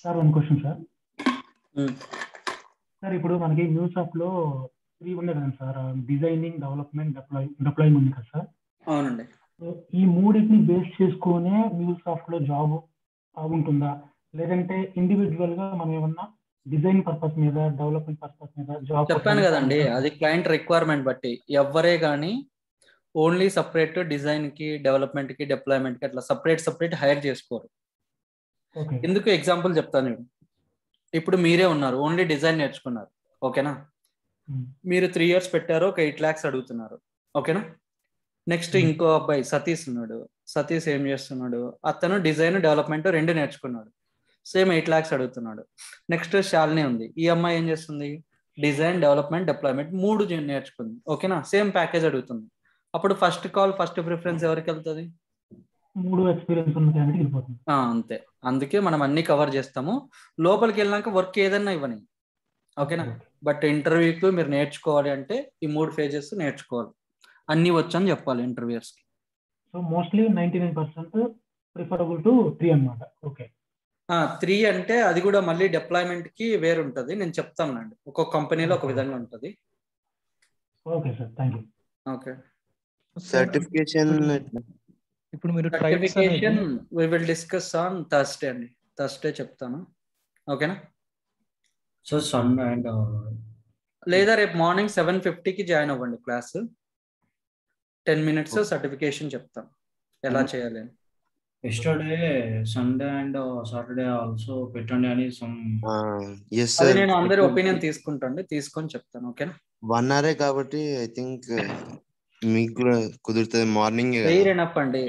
sir, one question sir. Sir, ఇప్పుడు మనకి మ్యూసాఫ్ట్ లో 3 ఉన్నాయి కదా సార్, డిజైనింగ్, డెవలప్మెంట్, డిప్లాయ్మెంట్ ఉంది కదా సార్? అవునండి. ఈ మూడింటిని బేస్ చేసుకునే మ్యూసాఫ్ట్ లో జాబ్ ఉంటుందా, లేదంటే ఇండివిజువల్ గా మనం ఏమన్నా డిజైన్ పర్పస్ మీద, డెవలప్మెంట్ పర్పస్ మీద జాబ్? చెప్పాను కదండి, అది క్లయింట్ రిక్వైర్మెంట్ బట్టి. ఎవరే కానీ ఓన్లీ సపరేట్ డిజైన్ కి, డెవలప్మెంట్ కి, డిప్లాయ్మెంట్ కి అట్లా సపరేట్ హైర్ చేసుకోరు. ఎందుకు ఎగ్జాంపుల్ చెప్తాను. ఇప్పుడు మీరే ఉన్నారు, ఓన్లీ డిజైన్ నేర్చుకున్నారు. ఓకేనా? మీరు 3 years పెట్టారు, ఒక 8 lakhs అడుగుతున్నారు. ఓకేనా? నెక్స్ట్ ఇంకో అబ్బాయి సతీష్ ఉన్నాడు. సతీష్ ఏం చేస్తున్నాడు? అతను డిజైన్, డెవలప్మెంట్ 2 నేర్చుకున్నాడు, సేమ్ 8 lakhs అడుగుతున్నాడు. నెక్స్ట్ శాలిని ఉంది. ఈ అమ్మాయి ఏం చేస్తుంది? డిజైన్, డెవలప్మెంట్, డిప్లాయ్మెంట్ 3 నేర్చుకుంది. ఓకేనా? సేమ్ ప్యాకేజ్ అడుగుతుంది. అప్పుడు ఫస్ట్ ప్రిఫరెన్స్ ఎవరికి వెళ్తుంది? 3 ఎక్స్పీరియన్స్ ఉన్న క్యాండిడేట్ వెళ్ళిపోతుంది. అంతే. అందుకే మనం అన్ని కవర్ చేస్తాము. లోపలికి వెళ్ళినాక వర్క్ ఏదన్నా ఇవ్వని. ఓకేనా? బట్ ఇంటర్వ్యూకి మీరు నేర్చుకోవాలి అంటే ఈ 3 phases నేర్చుకోవాలి. అన్ని వచ్చని చెప్పాలి ఇంటర్వ్యూస్ కి. సో మోస్ట్లీ 99% ప్రిఫరబుల్ టు 3 అన్నమాట. ఓకే. 3 అంటే అది కూడా మళ్ళీ డిప్లాయ్మెంట్ కి వేరు ఉంటుంది, నేను చెప్తానండి. ఒక్కొక్క కంపెనీలో ఒక విధంగా ఉంటుంది. Okay sir, thank you. Okay. Certification ఇప్పుడు మీరు certification we will discuss on Thursday అండి. థర్స్డే చెప్తాను. ఓకేనా? సో సండే అండ్ లేదా రేపు మార్నింగ్ 7:50కి జాయిన్ అవ్వండి క్లాస్. 10 minutes సర్టిఫికేషన్ చెప్తాను ఎలా చేయాలి అని. Yesterday Sunday and Saturday also పెట్టండి అని సమ్. అది నేను అందరి ఒపీనియన్ తీసుకొని చెప్తాను. ఓకేనా? 1 hour కాబట్టి ఐ థింక్ మీకు కూడా కుదురుతుంది. మార్నింగ్ ఎనఫ్ అండి,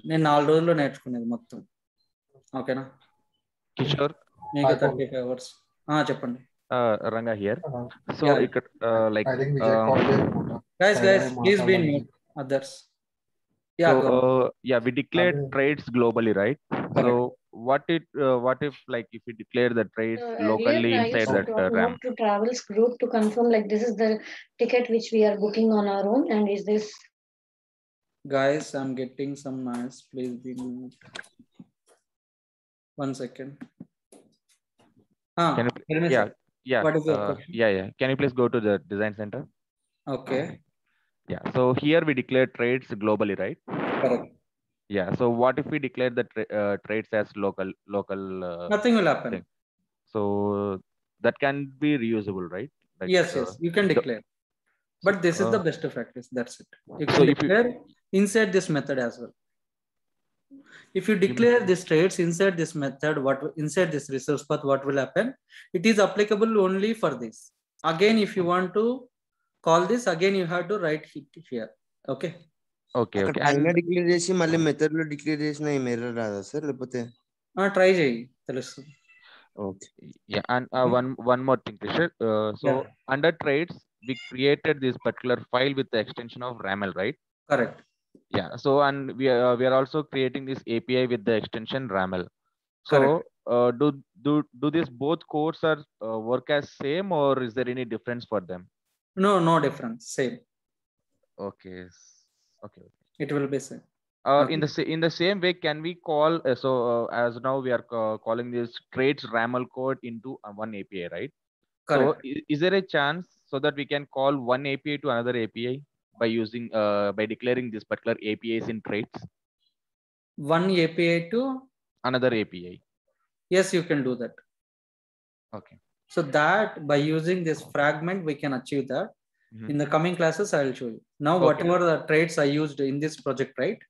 నేను 4 రోజుల్లో నేర్చుకునేది మొత్తం. ఓకేనా? కిషోర్, మీకు 35 hours. చెప్పండి. Ranga here. So like guys please be in mute. Others. We declared trades globally, right? So what if like if we declare the trades locally inside that RAM? To Travels Group to confirm like this is the ticket which we are booking on our own, and is this? Guys, I'm getting some noise. Please be mute. 1 second. Can you, what is your question? Can you please go to the design center? Okay. Yeah. So here we declare trades globally, right? Correct. Yeah. So what if we declare the trades as local? Nothing will happen. Thing. So that can be reusable, right? Like, yes, you can declare. But this is the best practice. That's it. You can declare inside this method as well. If you declare this trades inside this method, inside this resource path, what will happen? It is applicable only for this. Again, if you want to call this, again you have to write it here. Okay. Okay. అయినా declare చేసి మళ్ళీ method లో declare చేసిన ఏం error రాదా sir? లేకపోతే try చేయి, తెలుస్తుంది. Okay. Yeah. And one more thing, Krishna. So under trades, we created this particular file with the extension of RAML, right? Correct. Yeah. So and we are also creating this API with the extension RAML. So do these both codes are work as same, or is there any difference for them? No difference. Same. Okay. It will be same. In the same way, can we call as now we are calling this trades RAML code into one API, right? Correct. So is there a chance so that we can call one API to another API by using by declaring this particular APIs in traits? One API to another API. Yes, you can do that. Okay. So that by using this fragment, we can achieve that. In the coming classes, I will show you. Now, whatever the traits I used in this project, right?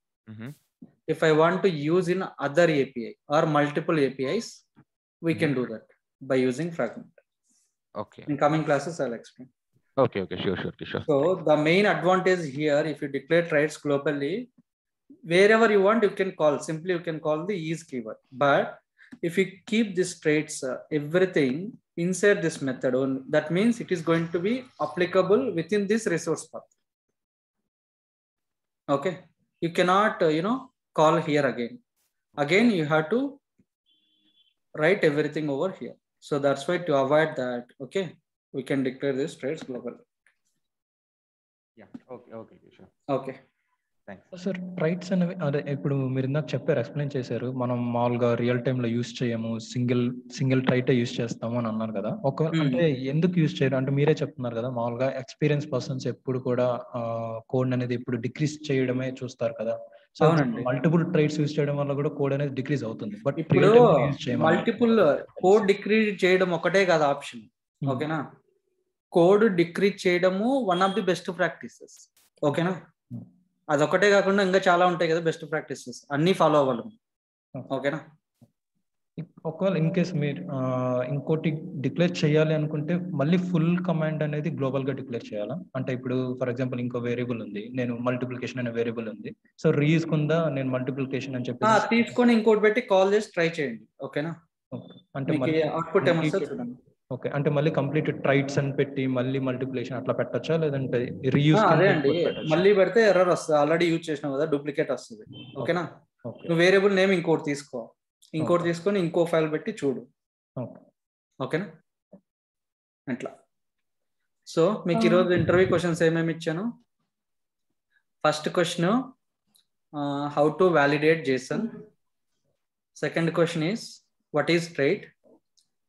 If I want to use in other API or multiple APIs, we can do that by using fragment. Okay. In coming classes, I'll explain. Okay. Sure. So the main advantage here, if you declare traits globally, wherever you want, you can call. Simply, you can call the is keyword. But if you keep these traits, everything inside this method, that means it is going to be applicable within this resource path. Okay. You cannot, call here again. Again, you have to write everything over here. So that's why to avoid that, okay, we can declare this traits globally. Yeah. Okay. Sure. Okay. Sir traits అనేవి అదే ఇప్పుడు మీరు ఇందాక చెప్పారు, explain చేశారు, మనం మామూలుగా real time లో యూస్ చేయము, సింగిల్ ట్రైటే యూస్ చేస్తాము అని అన్నారు కదా. అంటే ఎందుకు యూస్ చేయరు అంటే మీరే చెప్తున్నారు కదా, మామూలుగా ఎక్స్పీరియన్స్ పర్సన్స్ ఎప్పుడు కూడా కోడ్ అనేది ఇప్పుడు డిక్రీజ్ చేయడమే చూస్తారు కదా. సో మల్టిపుల్ ట్రైట్స్ యూస్ చేయడం వల్ల కూడా కోడ్ అనేది డిక్రీజ్ అవుతుంది. బట్ ఇప్పుడు మల్టిపుల్ కోడ్ డిక్రీజ్ చేయడం ఒకటే కదా ఆప్షన్. ఓకేనా, కోడ్ డిక్రీజ్ చేయడము one of the best practices. ఓకేనా, అదొకటే కాకుండా ఇంకా చాలా ఉంటాయి కదా బెస్ట్ ప్రాక్టీసెస్, అన్ని ఫాలో అవ్వాలి. ఓకేనా, ఒకవేళ ఇన్ కేస్ మీరు ఇంకోటి డిక్లేర్ చేయాలి అనుకుంటే మళ్ళీ ఫుల్ కమాండ్ అనేది గ్లోబల్ గా డిక్లేర్ చేయాలా? అంటే ఇప్పుడు ఫర్ ఎగ్జాంపుల్ ఇంకో వేరియబుల్ ఉంది, నేను మల్టిప్లికేషన్ అనే వేరియబుల్ ఉంది, సో రీయూస్ కుందా నేను మల్టిప్లికేషన్ అని చెప్పి తీసుకొని ఇంకోటి పెట్టి కాల్ చేసి ట్రై చేయండి. ఓకేనా, అంటే అవుట్పుట్ ఏమొస్తుంది చూడండి. ఓకే, అంటే మళ్ళీ కంప్లీట్ ట్రైట్స్ అని పెట్టి మళ్ళీ మల్టిప్లికేషన్ అట్లా పెట్టచ్చా, లేదంటే రీయూస్? అదే అండి, మళ్ళీ పెడితే ఎర్రర్ వస్తుంది. ఆల్రెడీ యూజ్ చేసినావు కదా, డూప్లికేట్ వస్తుంది. ఓకేనా, నువ్వు వేరియబుల్ నేమ్ ఇంకోటి తీసుకో, ఇంకోటి తీసుకొని ఇంకో ఫైల్ పెట్టి చూడు. ఓకేనా, అట్లా. సో మీకు ఈరోజు ఇంటర్వ్యూ క్వశ్చన్స్ ఏమేమి ఇచ్చాను? First question how to validate JSON. Second question is what is trait.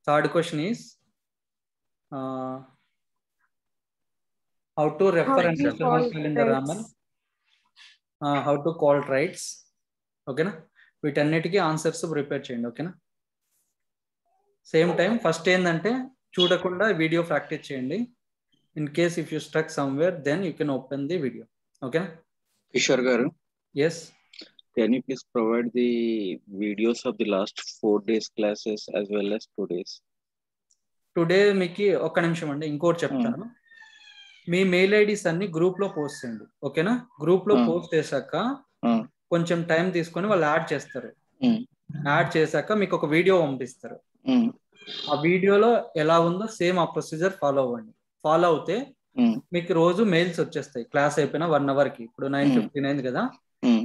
Third question is how to refer an external file in the RAML, how to call traits. ఓకేనా, వీటన్నిటికీ answers prepare చేయండి. ఓకేనా, same time first ఏంటంటే చూడకుండా video practice చేయండి. In case if you struck somewhere then you can open the video. ఓకేనా. కిషోర్ గారు, yes, can you please provide the videos of the last 4 days classes as well as 2 days? Today మీకు ఒక్క నిమిషం అండి, ఇంకోటి చెప్తాను. మీ mail IDs అన్ని group లో పోస్ట్ చేయండి. ఓకేనా, గ్రూప్ లో పోస్ట్ చేశాక కొంచెం టైం తీసుకొని వాళ్ళు యాడ్ చేస్తారు. యాడ్ చేశాక మీకు ఒక వీడియో పంపిస్తారు. ఆ వీడియోలో ఎలా ఉందో సేమ్ ఆ ప్రొసీజర్ ఫాలో అవ్వండి. ఫాలో అవుతే మీకు రోజు మెయిల్స్ వచ్చేస్తాయి. క్లాస్ అయిపోయిన 1 hour కి, ఇప్పుడు 9:15 అయింది కదా,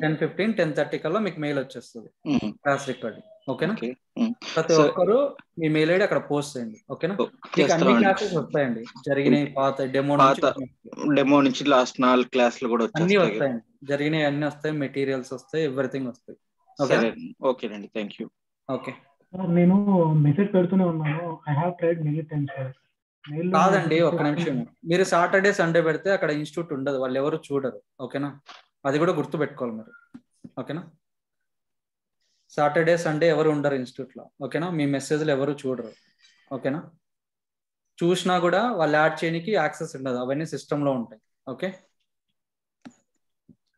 10:15, 10:30 కల్లా మీకు మెయిల్ వచ్చేస్తుంది క్లాస్ రికార్డింగ్. ఓకేనా, ప్రతి ఒక్కరు మీ మెయిల్ ఐడి అక్కడ పోస్ట్ చేయండి. ఓకేనా, మీకు అన్ని క్లాసెస్ వస్తాయండి, జరిగినాయి, పాత డెమో నుంచి లాస్ట్ 4 క్లాసులు కూడా అన్ని వస్తాయండి, జరిగినాయి అన్ని వస్తాయి, మెటీరియల్స్ వస్తాయి, ఎవ్రీథింగ్ వస్తాయి. ఓకే అండి, థ్యాంక్ యూ. ఓకే, నేను మెసేజ్ పెడుతూనే ఉన్నాను, I have tried many times. కాదండి, ఒక్క నిమిషం. మీరు సాటర్డే సండే పెడితే అక్కడ ఇన్స్టిట్యూట్ ఉండదు, వాళ్ళు ఎవరు చూడరు. ఓకేనా, అది కూడా గుర్తు పెట్టుకోవాలి మీరు. ఓకేనా, సాటర్డే సండే ఎవరు ఉండరు ఇన్స్టిట్యూట్ లో. ఓకేనా, మీ మెసేజ్లు ఎవరు చూడరు. ఓకేనా, చూసినా కూడా వాళ్ళు యాడ్ చేయడానికి యాక్సెస్ ఉండదు, అవన్నీ సిస్టమ్ లో ఉంటాయి. ఓకే,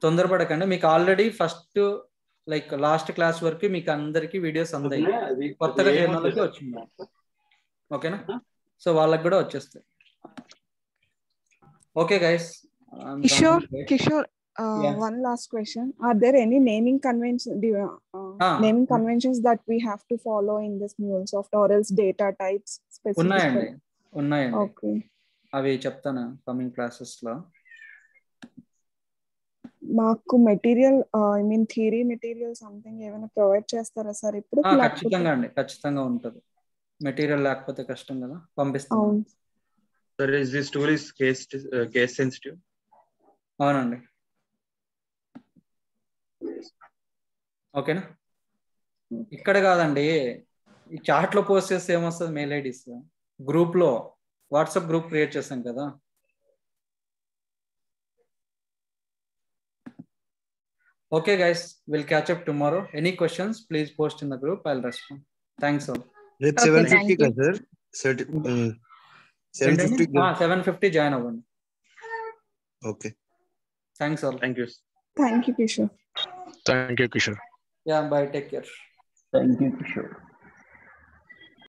తొందరపడకండి. మీకు already first like last class వరకు మీకు అందరికి వీడియోస్ అందాయి, కొత్తగా చేరిన వాళ్ళకి వచ్చింది. ఓకేనా, సో వాళ్ళకి కూడా వచ్చేస్తాయి. Okay guys, Kishore, one last question. Are there any naming conventions that we have to follow in this MuleSoft, or else data types specifically? ఉన్నాయండి. Okay, అవి చెప్తాను కమింగ్ క్లాసెస్ లో. మాకు మెటీరియల్ థియరీ మెటీరియల్ సంథింగ్ ఏమైనా provide చేస్తారా sir ఇప్పుడు? ఖచ్చితంగా అండి, ఖచ్చితంగా ఉంటుంది. మెటీరియల్ లేకపోతే కష్టం కదా, పంపిస్తాను. Sir, is this tool is case sensitive? అవునండి. ఓకేనా, ఇక్కడ కాదండి, ఈ చాట్ లో పోస్ట్ చేస్తే ఏమొస్తుంది, మెయిల్ ఐడీస్ గ్రూప్ లో వాట్సాప్ గ్రూప్ క్రియేట్ చేస్తాం కదా. Okay guys, we'll catch up tomorrow. Any questions, please post in the group. I'll respond. Thanks all. రేపు 7:50 కదా సార్? 7:50 7:50 జాయిన్ అవ్వండి. Okay. Thanks all. Thank you. Thank you, Kishore. Thank you, Kishore. Yeah, bye. Take care. Thank you, Kishore.